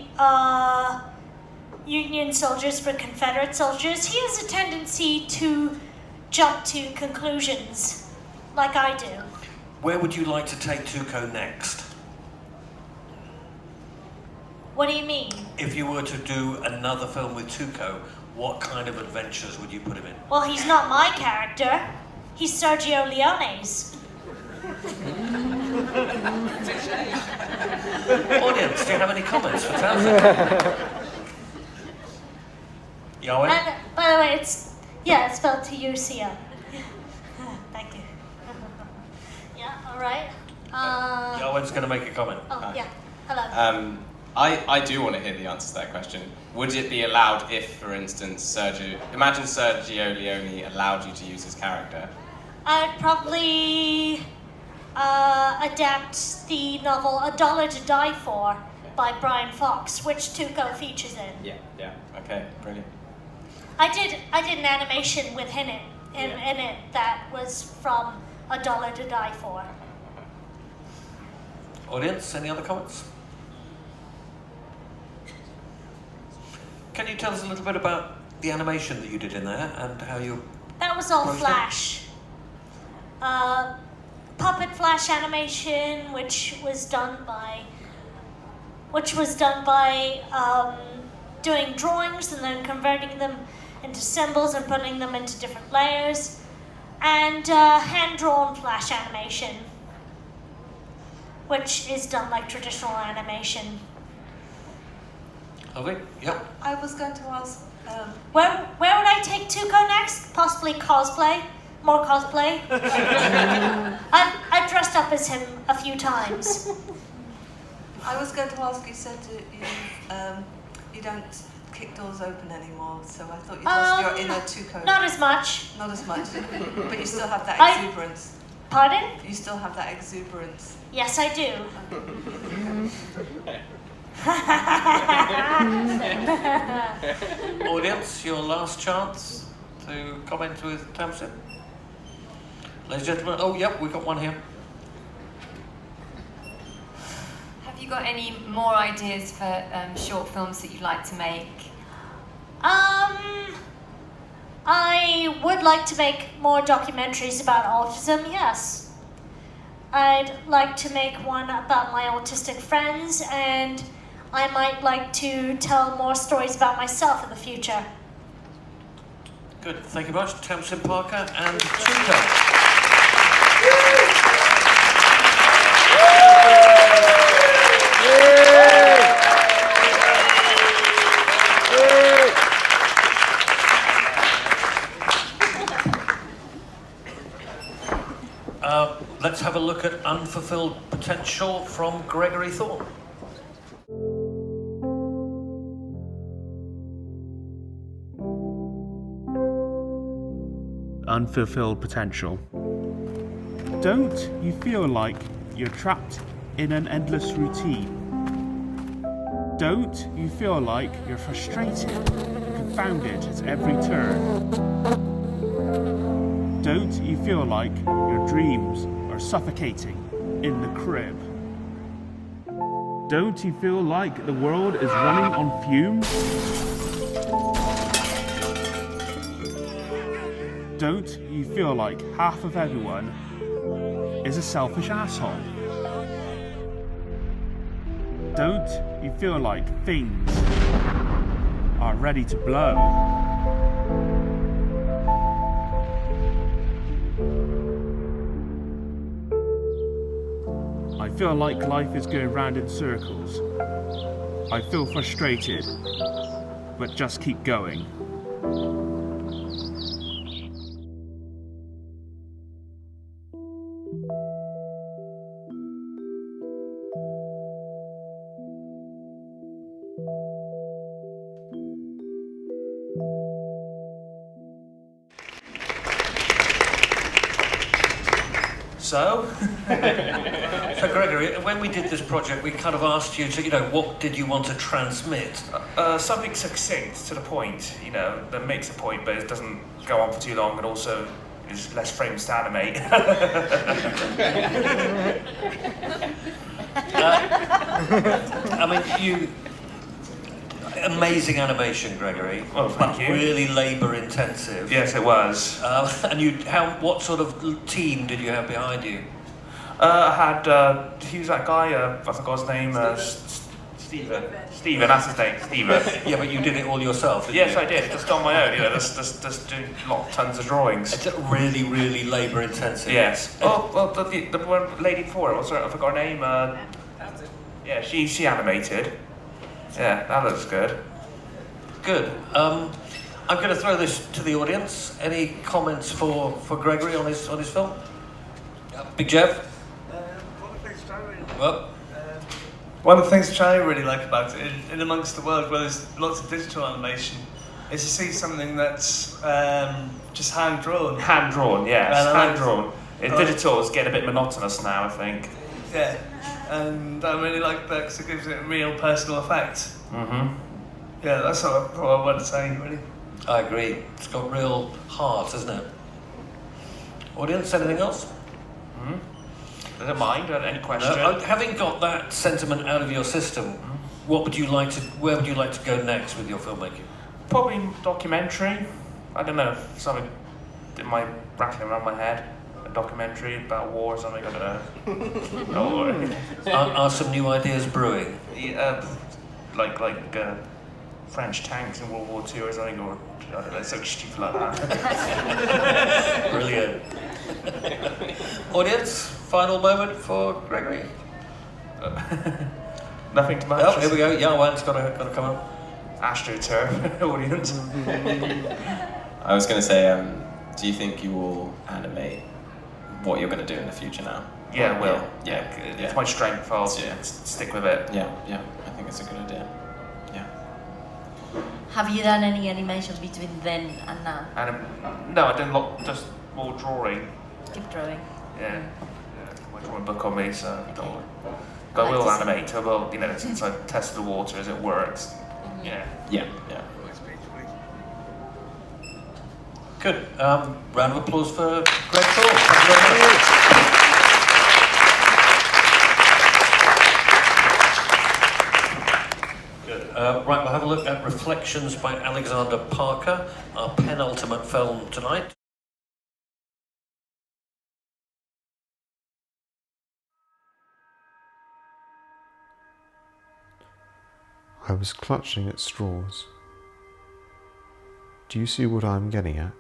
Union soldiers for Confederate soldiers. He has a tendency to jump to conclusions, like I do. Where would you like to take Tuco next? What do you mean? If you were to do another film with Tuco, what kind of adventures would you put him in? Well, he's not my character. He's Sergio Leone's. Audience, do you have any comments for Tamsin? Yowen? And by the way, it's spelled T-U-C-O. Thank you. Yeah, all right. Yowen's going to make a comment. Oh, yeah. Hello. I do want to hear the answer to that question. Would it be allowed if, for instance, imagine Sergio Leone allowed you to use his character? I'd probably adapt the novel A Dollar to Die For by Brian Fox, which Tuco features in. Yeah. Okay, brilliant. I did an animation with in it that was from A Dollar to Die For. Audience, any other comments? Can you tell us a little bit about the animation that you did in there and how you... That was all approached Flash. Puppet Flash animation, which was done by doing drawings and then converting them into symbols and putting them into different layers, and hand-drawn Flash animation, which is done like traditional animation. Lovely. Yep. I was going to ask... Where would I take Tuco next? Possibly cosplay? More cosplay? I've dressed up as him a few times. I was going to ask, you said you don't kick doors open anymore, so I thought you lost your inner Tuco. Not as much. Not as much. But you still have that exuberance. Pardon? You still have that exuberance. Yes, I do. Audience, your last chance to comment with Tamsin. Ladies and gentlemen, oh yep, we've got one here. Have you got any more ideas for short films that you'd like to make? I would like to make more documentaries about autism, yes. I'd like to make one about my autistic friends, and I might like to tell more stories about myself in the future. Good, thank you very much, Tamsin Parker and Tuco. Let's have a look at Unfulfilled Potential from Gregory Thorne. Unfulfilled potential. Don't you feel like you're trapped in an endless routine? Don't you feel like you're frustrated, confounded at every turn? Don't you feel like your dreams are suffocating in the crib? Don't you feel like the world is running on fumes? Don't you feel like half of everyone is a selfish asshole? Don't you feel like things are ready to blow? I feel like life is going round in circles. I feel frustrated, but just keep going. So Gregory, when we did this project, we kind of asked you to, what did you want to transmit? Something succinct, to the point, that makes a point, but it doesn't go on for too long, and also is less frames to animate. Amazing animation, Gregory. Oh, thank you. Really labour intensive. Yes, it was. What sort of team did you have behind you? I had, who's that guy? I forgot his name. Stephen, that's his name, Stephen. Yeah, but you did it all yourself, didn't Yes, you? I did, just on my own, just doing tons of drawings. It's really, really labour intensive. Yes. Oh, well, the one lady before it, I forgot her name. Yeah, she animated. Yeah, that looks good. Good. I'm going to throw this to the audience. Any comments for Gregory on his film? Big Jeff? One of the things which I really like about it, in amongst the world where there's lots of digital animation, is to see something that's just hand-drawn. Hand-drawn, yes, hand-drawn. Digital is getting a bit monotonous now, I think. Yeah, and I really like that because it gives it a real personal effect. Mm-hmm. Yeah, that's what I want to say, really. I agree. It's got real heart, isn't it? Audience, anything else? Mm-hmm. Doesn't mind. Any question? Having got that sentiment out of your system, where would you like to go next with your filmmaking? Probably documentary. I don't know, something that might rattling around my head. A documentary about war or something. I don't know. Are some new ideas brewing? Yeah, like French tanks in World War II or something, or I don't know, something stupid like that. Brilliant. Audience, final moment for Gregory. Nothing to match. Oh, here we go. Yawan's got to come up. AstroTurf audience. I was going to say, do you think you will animate what you're going to do in the future now? Yeah, I will. Yeah. It's my strength. I'll stick with it. Yeah. I think it's a good idea. Have you done any animation between then and now? No, I did just more drawing. Keep drawing. Yeah. My drawing book on me, so don't. But I will animate. I will, since I've tested the waters, it works. Yeah. Yeah. Good. Round of applause for Greg Thorne. Thank you very much. Right, we'll have a look at Reflections by Alexander Parker, our penultimate film tonight. I was clutching at straws. Do you see what I'm getting at?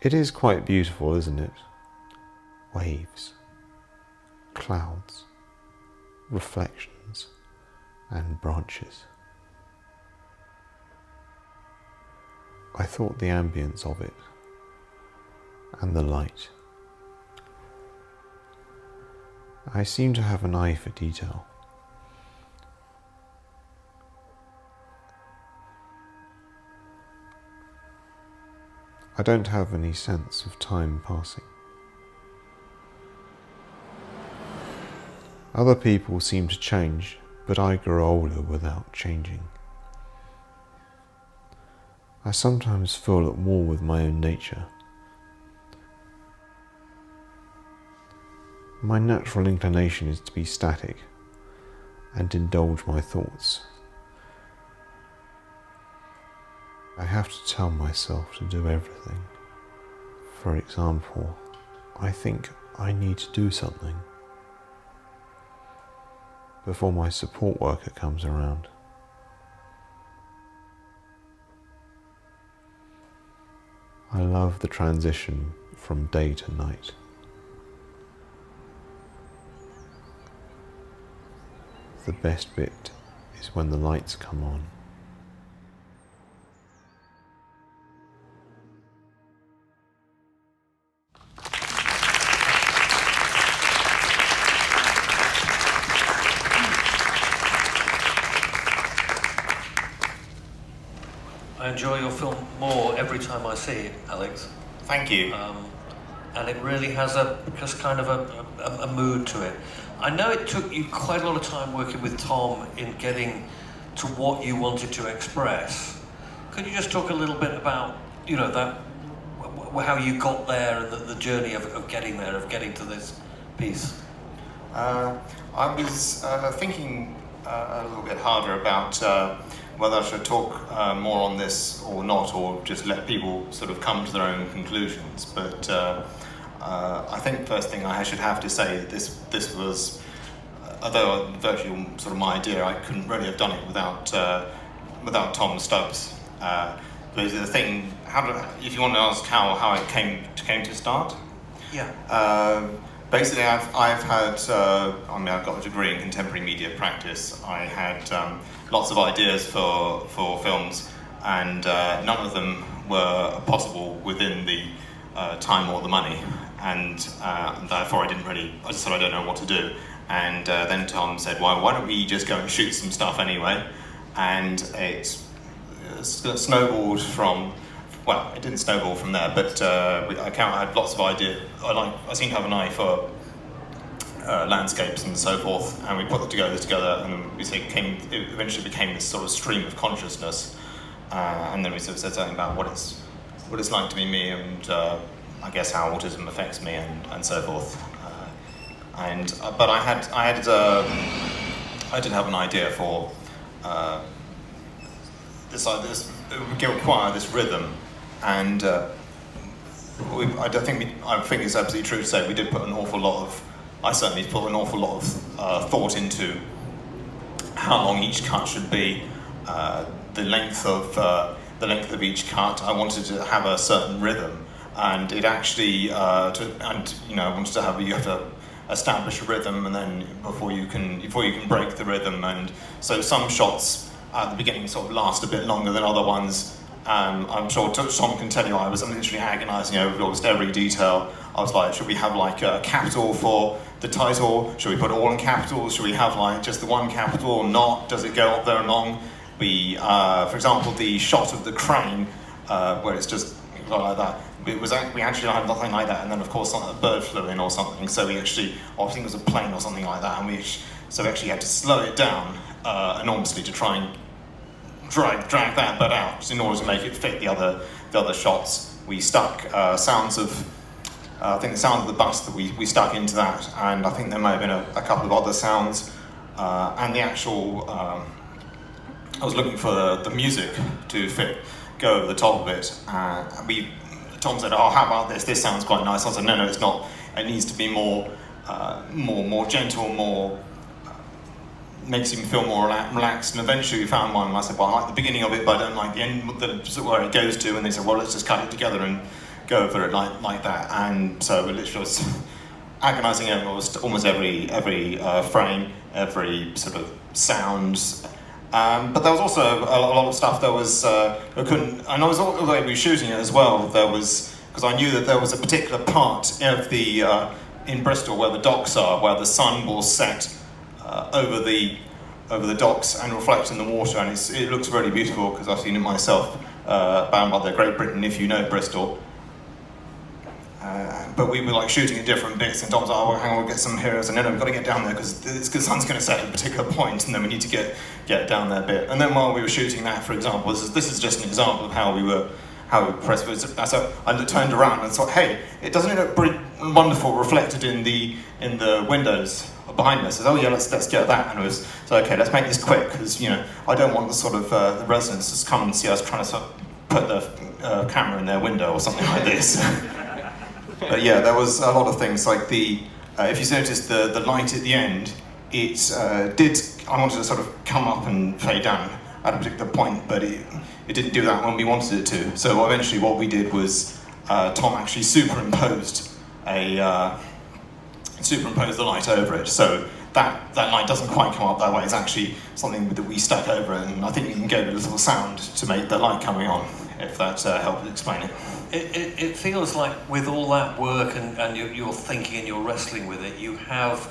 It is quite beautiful, isn't it? Waves, clouds, reflections, and branches. I thought the ambience of it, and the light. I seem to have an eye for detail. I don't have any sense of time passing. Other people seem to change, but I grow older without changing. I sometimes feel at war with my own nature. My natural inclination is to be static and indulge my thoughts. I have to tell myself to do everything. For example, I think I need to do something before my support worker comes around. I love the transition from day to night. The best bit is when the lights come on. I enjoy your film more every time I see it, Alex. Thank you. And it really has just kind of a mood to it. I know it took you quite a lot of time working with Tom in getting to what you wanted to express. Could you just talk a little bit about, that, how you got there and the journey of getting there, of getting to this piece? I was thinking a little bit harder about whether I should talk more on this or not, or just let people sort of come to their own conclusions. But I think the first thing I should have to say that this was, although virtually sort of my idea, I couldn't really have done it without Tom Stubbs. But the thing, if you want to ask how it came to start, yeah. Basically, I've had, I've got a degree in contemporary media practice. I had lots of ideas for films, and none of them were possible within the time or the money, and therefore I just thought I don't know what to do. And then Tom said, well, why don't we just go and shoot some stuff anyway? And it snowballed from, well, it didn't snowball from there, but I had lots of ideas. I seem to have an eye for landscapes and so forth, and we put it together, and it eventually became this sort of stream of consciousness. And then we sort of said something about what it's like to be me, and I guess how autism affects me, and so forth. But I did have an idea for this. It would require this rhythm. And I think it's absolutely true to say we did put I certainly put an awful lot of thought into how long each cut should be, the length of each cut. I wanted to have a certain rhythm, and it actually, you have to establish a rhythm, and then before you can break the rhythm. And so some shots at the beginning sort of last a bit longer than other ones. I'm sure Tom can tell you I was literally agonising over almost every detail. I was like, should we have like a capital for the title? Should we put it all in capitals? Should we have like just the one capital or not? Does it go up there and long? For example, the shot of the crane, where it's just like that, we actually had nothing like that, and then of course a bird flew in or something, so we actually, I think it was a plane or something like that, and we actually had to slow it down enormously to try and drag that bit out in order to make it fit the other shots. We stuck sounds of, I think the sound of the bus that we stuck into that, and I think there may have been a couple of other sounds, and the actual, I was looking for the music to go over the top of it. Tom said, oh, how about this? This sounds quite nice. I said, no, it's not. It needs to be more gentle, more, makes him feel more relaxed. And eventually we found one, and I said, well, I like the beginning of it, but I don't like the end, where it goes to. And they said, well, let's just cut it together and go over it like that. And so we literally was agonising over almost every frame, every sort of sound. But there was also a lot of stuff that was, and I was all the way we were shooting it as well, because I knew that there was a particular part of in Bristol where the docks are, where the sun will set over the docks and reflect in the water, and it looks really beautiful because I've seen it myself, bound by the Great Britain, if you know Bristol. But we were like shooting at different bits, and Tom's like, oh, well, hang on, we'll get some heroes, and then we've got to get down there because the sun's going to set at a particular point, and then we need to get down there a bit. And then while we were shooting that, for example, this is just an example of how we were how impressive it was. So I turned around and thought, hey, doesn't it look wonderful reflected in the windows behind us? I said, oh yeah, let's get that. And it was so okay. Let's make this quick because I don't want the sort of the residents to come and see us trying to sort of put the camera in their window or something like this. But yeah, there was a lot of things like if you notice the light at the end, I wanted to sort of come up and fade down at a particular point, but it didn't do that when we wanted it to. So eventually what we did was Tom actually superimposed the light over it. So that light doesn't quite come up that way. It's actually something that we stuck over it, and I think you can get a little sound to make the light coming on, if that helps explain it. It feels like with all that work and your thinking and you're wrestling with it, you have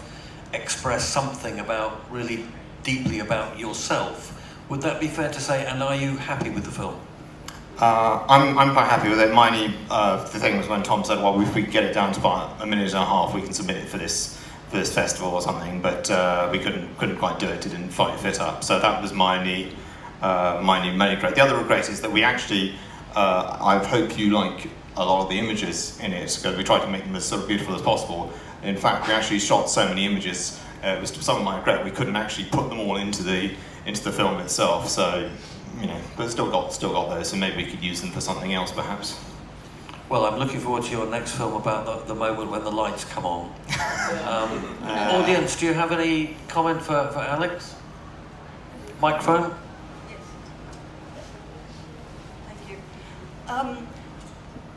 expressed something about really deeply about yourself. Would that be fair to say, and are you happy with the film? I'm quite happy with it. The thing was when Tom said, well, if we can get it down to about a minute and a half, we can submit it for this festival or something, but we couldn't quite do it. It didn't quite fit up. So that was my only regret. The other regret is that we actually, I hope you like a lot of the images in it, because we tried to make them as sort of beautiful as possible. In fact, we actually shot so many images, it was to some of my regret, we couldn't actually put them all into the film itself. So, but still got those, so maybe we could use them for something else, perhaps. Well, I'm looking forward to your next film about the moment when the lights come on. Audience, do you have any comment for Alex? Microphone? Thank you.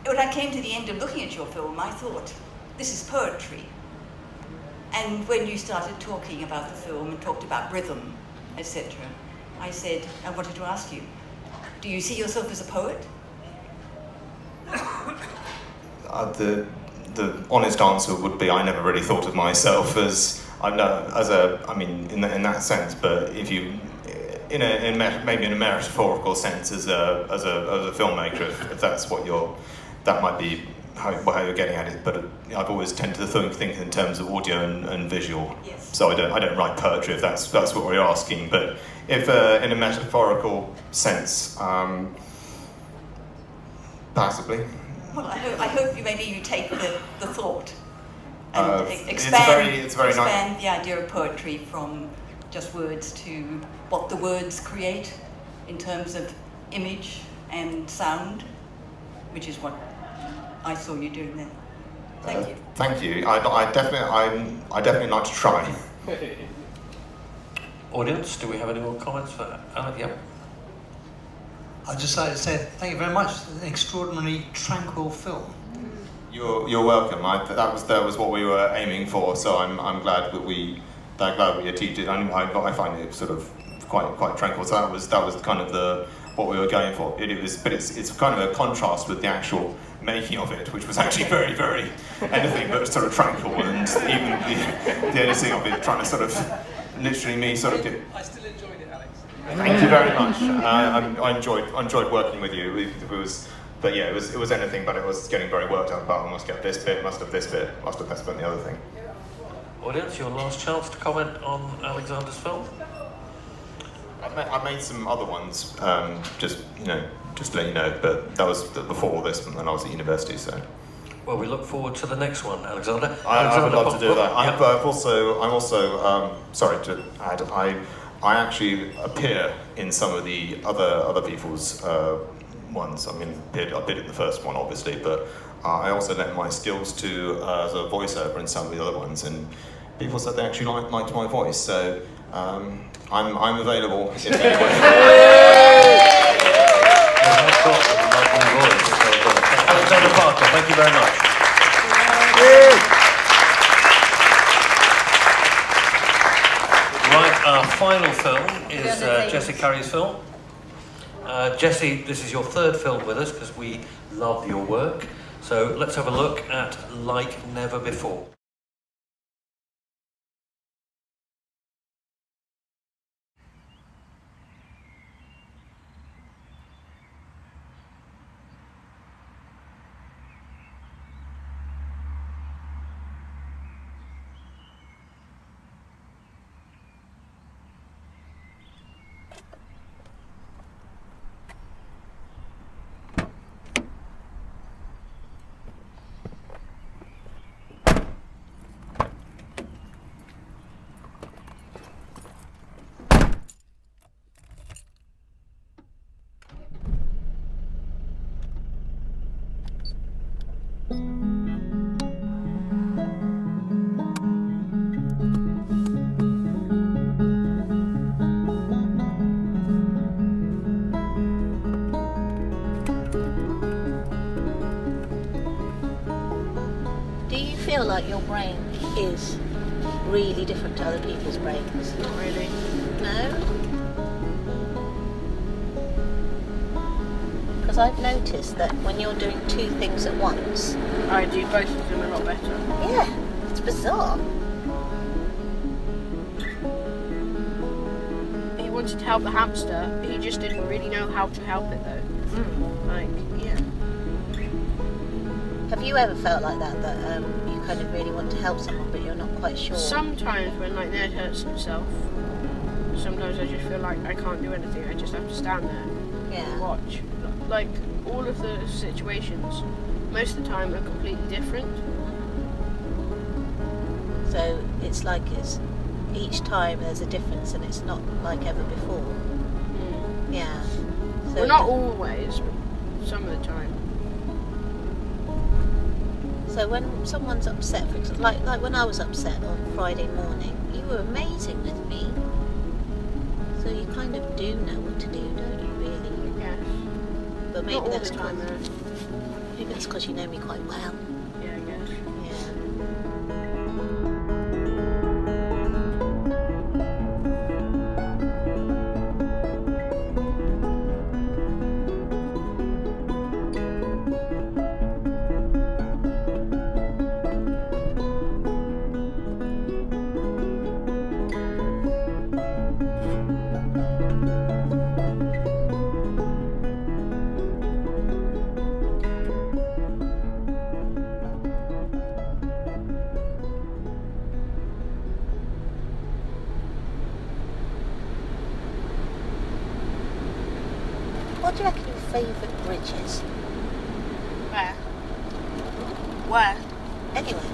When I came to the end of looking at your film, I thought, this is poetry. And when you started talking about the film and talked about rhythm, etc., I wanted to ask you, do you see yourself as a poet? The honest answer would be I never really thought of myself as in that sense. But if you, maybe in a metaphorical sense, as a filmmaker, if that's what that might be how you're getting at it. But I've always tended to think in terms of audio and visual. Yes. So I don't write poetry if that's what we're asking. But if in a metaphorical sense, possibly. Well, I hope you take the thought and it's very expand the idea of poetry from just words to what the words create in terms of image and sound, which is what I saw you doing there. Thank you. Thank you. I definitely like to try. Audience, do we have any more comments for Alec? Yep. I'd just like to say thank you very much. It's an extraordinarily tranquil film. You're welcome. That was what we were aiming for. So I'm glad that we achieved it. I find it sort of quite tranquil. So that was kind of what we were going for. It's kind of a contrast with the actual making of it, which was actually very, very anything but sort of tranquil, and even the editing of it, trying to sort of literally me sort of get. I still enjoyed it, Alex. Thank you very much. I enjoyed working with you. It was anything, but it was getting very worked up about. I must get this bit, must have this bit, must have this bit, and the other thing. Audience, your last chance to comment on Alexander's film. I made some other ones, just to let you know, but that was before this when I was at university. So. Well, we look forward to the next one, Alexander. I would love to do that. Yep. I'm also sorry to add. I actually appear in some of the other people's ones. I mean, I did in the first one, obviously, but I also lent my skills to as a voiceover in some of the other ones, and people said they actually liked my voice. So I'm available. If Alexander Parker, thank you very much. Right, our final film is Jessie Curry's film. Jessie, this is your third film with us because we love your work. So let's have a look at Like Never Before. Do you feel like your brain is really different to other people's brains? Not really. No? Because I've noticed that when you're doing two things at once... I do both of them a lot better. Yeah, it's bizarre. He wanted to help the hamster, but he just didn't really know how to help it though. Like, yeah. Have you ever felt like that you kind of really want to help someone but you're not quite sure? sometimes when like Ned hurts himself, sometimes I just feel like I can't do anything. I just have to stand there and watch. Like all of the situations, most of the time are completely different. So it's like each time there's a difference and it's not like ever before. Yeah. So Well, not always, but some of the time. So when someone's upset, for example, like when I was upset on Friday morning, you were amazing with me. So you kind of do know what to do, don't you, really? Yeah. But maybe Not all that's the time, though. maybe that's because you know me quite well. Yeah, I guess. What do you reckon your favourite bridge is? Where? Where? Anyway.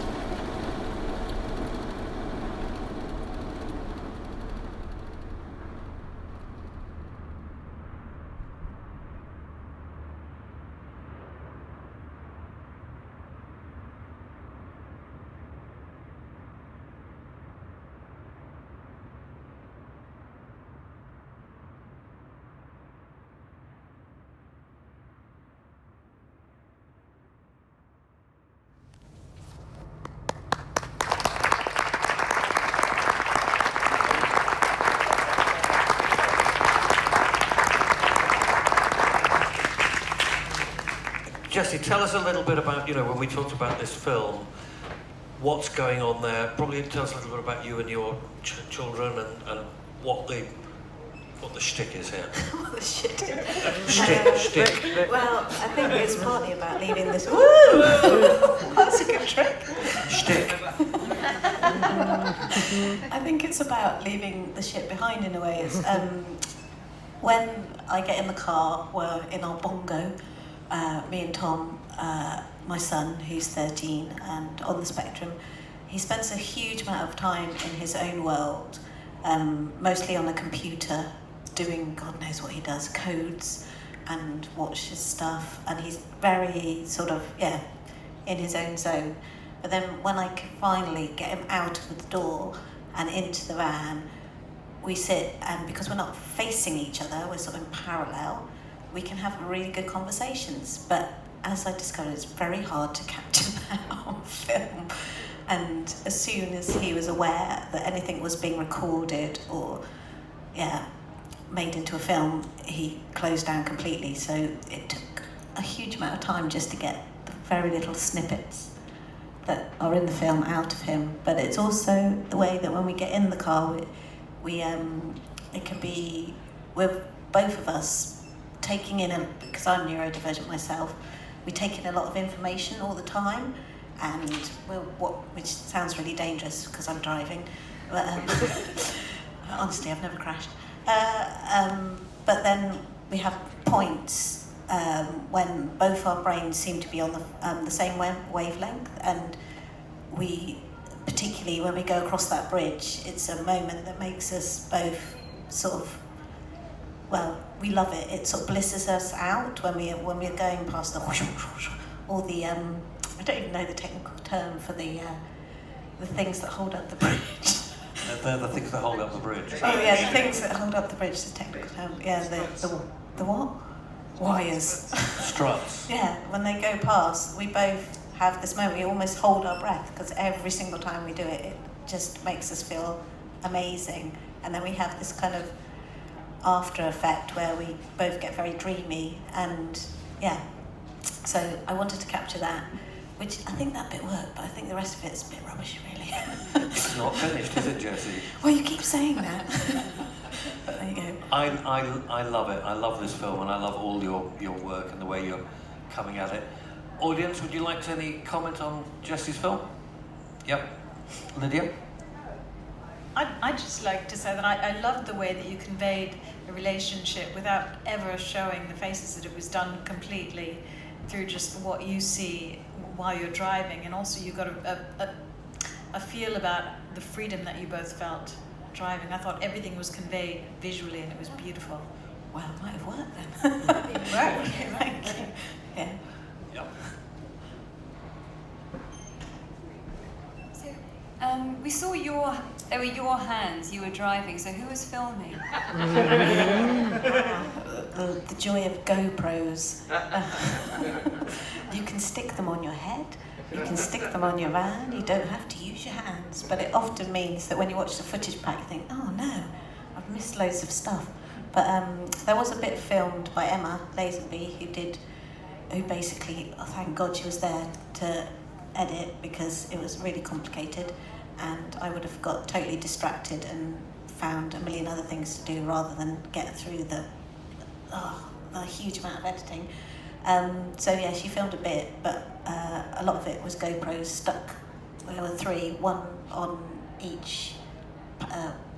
Jesse, tell us a little bit about, when we talked about this film, what's going on there. Probably tell us a little bit about you and your children and what the shtick is here. What the shit is? Shtick. Well, I think it's partly about leaving this... Woo! That's a good trick. Shtick. I think it's about leaving the shit behind in a way. It's when I get in the car, we're in our bongo, me and Tom, my son, who's 13 and on the spectrum, he spends a huge amount of time in his own world, mostly on a computer, doing God knows what he does, codes and watches stuff, and he's very sort of, in his own zone. But then when I can finally get him out of the door and into the van, we sit, and because we're not facing each other, we're sort of in parallel, we can have really good conversations. But as I discovered, it's very hard to capture that on film. And as soon as he was aware that anything was being recorded or, made into a film, he closed down completely. So it took a huge amount of time just to get the very little snippets that are in the film out of him. But it's also the way that when we get in the car, it can be, we're both of us taking in, because I'm neurodivergent myself, we take in a lot of information all the time, and which sounds really dangerous because I'm driving, but honestly I've never crashed. But then we have points when both our brains seem to be on the same wavelength, and we, particularly when we go across that bridge, it's a moment that makes us both sort of, we love it. It sort of blisses us out when we're going past all the I don't even know the technical term for the things that hold up the bridge. They're the things that hold up the bridge. Oh yeah, the things that hold up the bridge, the technical term. Yeah, the what? Wires. Struts. Yeah, when they go past, we both have this moment, we almost hold our breath, because every single time we do it, it just makes us feel amazing. And then we have this kind of after effect where we both get very dreamy, and yeah. So I wanted to capture that, which I think that bit worked, but I think the rest of it's a bit rubbish, really. It's not finished, is it, Jessie? Well, you keep saying that. But there you go. I love it. I love this film, and I love all your work and the way you're coming at it. Audience, would you like to any comment on Jessie's film? Yep. Lydia? I'd just like to say that I loved the way that you conveyed the relationship without ever showing the faces, that it was done completely through just what you see while you're driving, and also you got a feel about the freedom that you both felt driving. I thought everything was conveyed visually, and it was beautiful. Well, it might have worked then. It worked. Thank you. Yeah. Yep. So, we saw there were your hands, you were driving, so who was filming? The joy of GoPros. You can stick them on your head, you can stick them on your van, you don't have to use your hands, but it often means that when you watch the footage back you think, oh no, I've missed loads of stuff. But there was a bit filmed by Emma Lazenby who basically, oh, thank God she was there to edit, because it was really complicated and I would have got totally distracted and found a million other things to do rather than get through the huge amount of editing. So yeah, she filmed a bit, but a lot of it was GoPros stuck. There were 3, one on each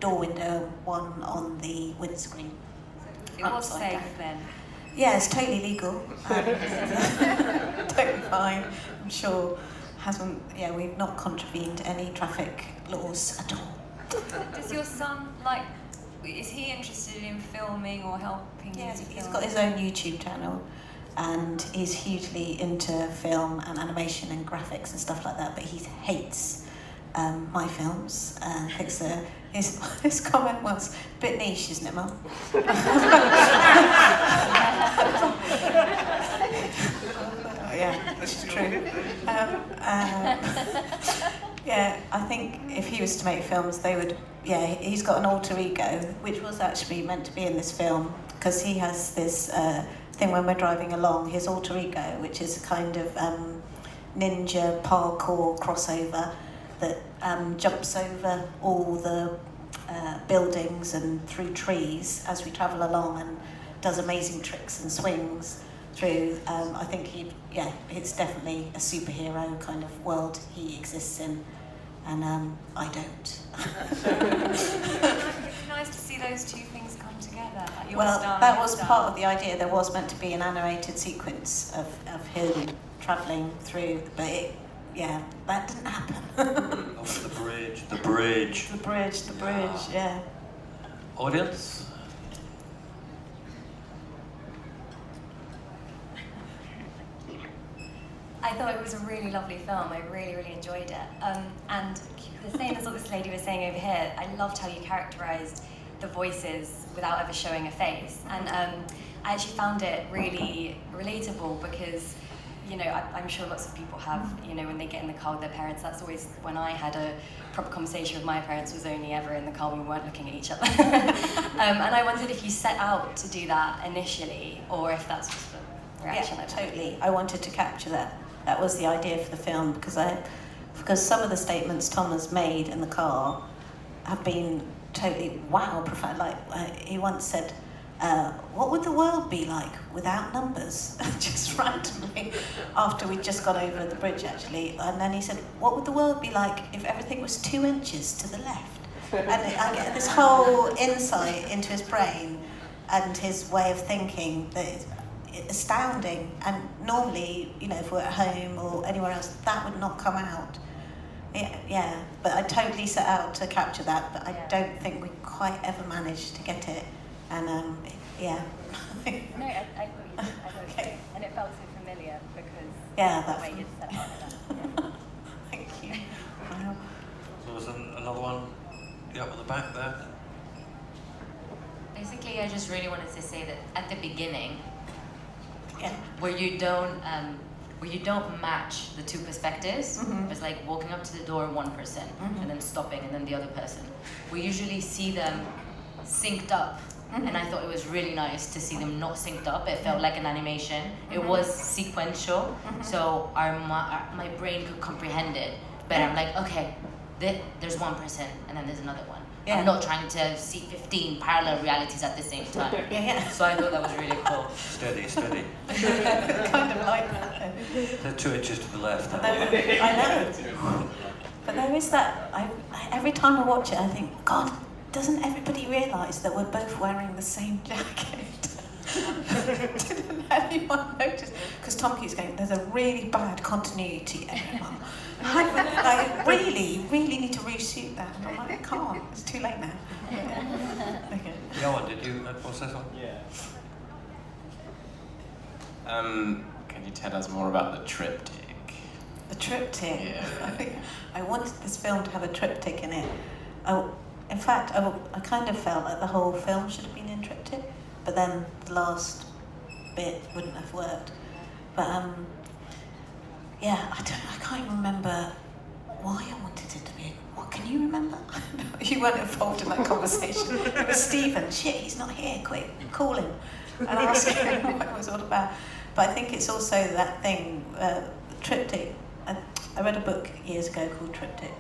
door window, one on the windscreen. It was safe then? Yeah, it's totally legal. Totally fine, I'm sure. We've not contravened any traffic laws at all. Does your son, is he interested in filming or helping you to film? He's got his own YouTube channel, and he's hugely into film and animation and graphics and stuff like that, but he hates my films. Thinks his comment was a bit niche, isn't it, Mum? Yeah, this is true. Yeah, I think if he was to make films, they would. Yeah, he's got an alter ego, which was actually meant to be in this film, because he has this thing when we're driving along, his alter ego, which is a kind of ninja parkour crossover that jumps over all the buildings and through trees as we travel along, and does amazing tricks and swings through. I think it's definitely a superhero kind of world he exists in, and I don't. It's nice to see those two things come together. Like your style, that was part of the idea. There was meant to be an animated sequence of him travelling through, but that didn't happen. The bridge. The bridge, yeah. Audience? I thought it was a really lovely film. I really, really enjoyed it. And the same as what this lady was saying over here, I loved how you characterised the voices without ever showing a face. And I actually found it really relatable because, I'm sure lots of people have, when they get in the car with their parents, that's always when I had a proper conversation with my parents, was only ever in the car when we weren't looking at each other. And I wondered if you set out to do that initially, or if that's just a reaction. Yeah, totally. I wanted to capture that. That was the idea for the film, because some of the statements Tom has made in the car have been totally profound. He once said, what would the world be like without numbers? Just randomly, after we'd just gone over the bridge actually. And then he said, what would the world be like if everything was 2 inches to the left? And I get this whole insight into his brain and his way of thinking that is astounding. And normally, if we're at home or anywhere else, that would not come out. Yeah, but I totally set out to capture that, but I don't think we quite ever managed to get it. And yeah. No, I thought you did. And it felt so familiar because the way you'd set out. was another one. You up at the back there? Basically, I just really wanted to say that at the beginning, where you don't match the two perspectives, it's like walking up to the door one person and then stopping and then the other person. We usually see them synced up, and I thought it was really nice to see them not synced up. It felt like an animation. It was sequential, so my brain could comprehend it. But I'm like, okay, there's one person and then there's another one. Yeah. I'm not trying to see 15 parallel realities at the same time. So I thought that was really cool. Steady. Kind of like that. They're 2 inches to the left. I know. But there is that, every time I watch it, I think, God, doesn't everybody realise that we're both wearing the same jacket? Didn't anyone notice? Because Tom keeps going, there's a really bad continuity error. I really need to reshoot that. And I'm like, I can't, it's too late now. Okay. Johan, did you want to say something? Yeah. Can you tell us more about the triptych? The triptych? Yeah. I wanted this film to have a triptych in it. In fact, I kind of felt like the whole film should have been in triptych, but then the last bit wouldn't have worked. But yeah, I can't even remember why I wanted it to be. What can you remember? You weren't involved in that conversation. It was Stephen. Shit, he's not here. Quick, call him and ask him what it was all about. But I think it's also that thing, triptych. I read a book years ago called Triptych,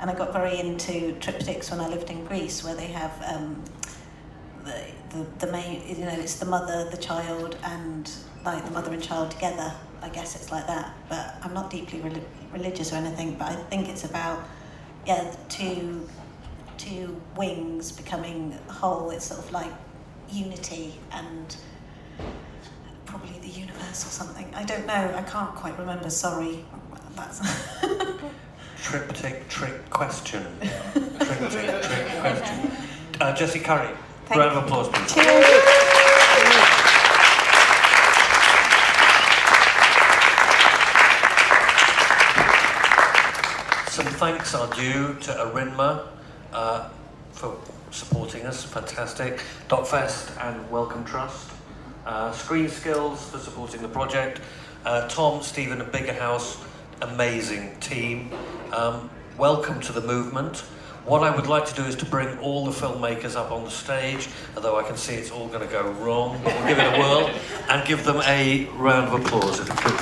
and I got very into triptychs when I lived in Greece, where they have the main, you know, it's the mother, the child, and like the mother and child together. I guess it's like that, but I'm not deeply religious or anything, but I think it's about, two wings becoming a whole. It's sort of like unity and probably the universe or something. I don't know, I can't quite remember, sorry. That's Triptych trick question. Triptych trick question. Jessie Curry, round of applause, please. Cheers. Some thanks are due to Arinma for supporting us, fantastic. DocFest and Wellcome Trust. Screen Skills for supporting the project. Tom, Stephen and Bigger House, amazing team. Welcome to the movement. What I would like to do is to bring all the filmmakers up on the stage, although I can see it's all going to go wrong, but we'll give it a whirl and give them a round of applause if you could.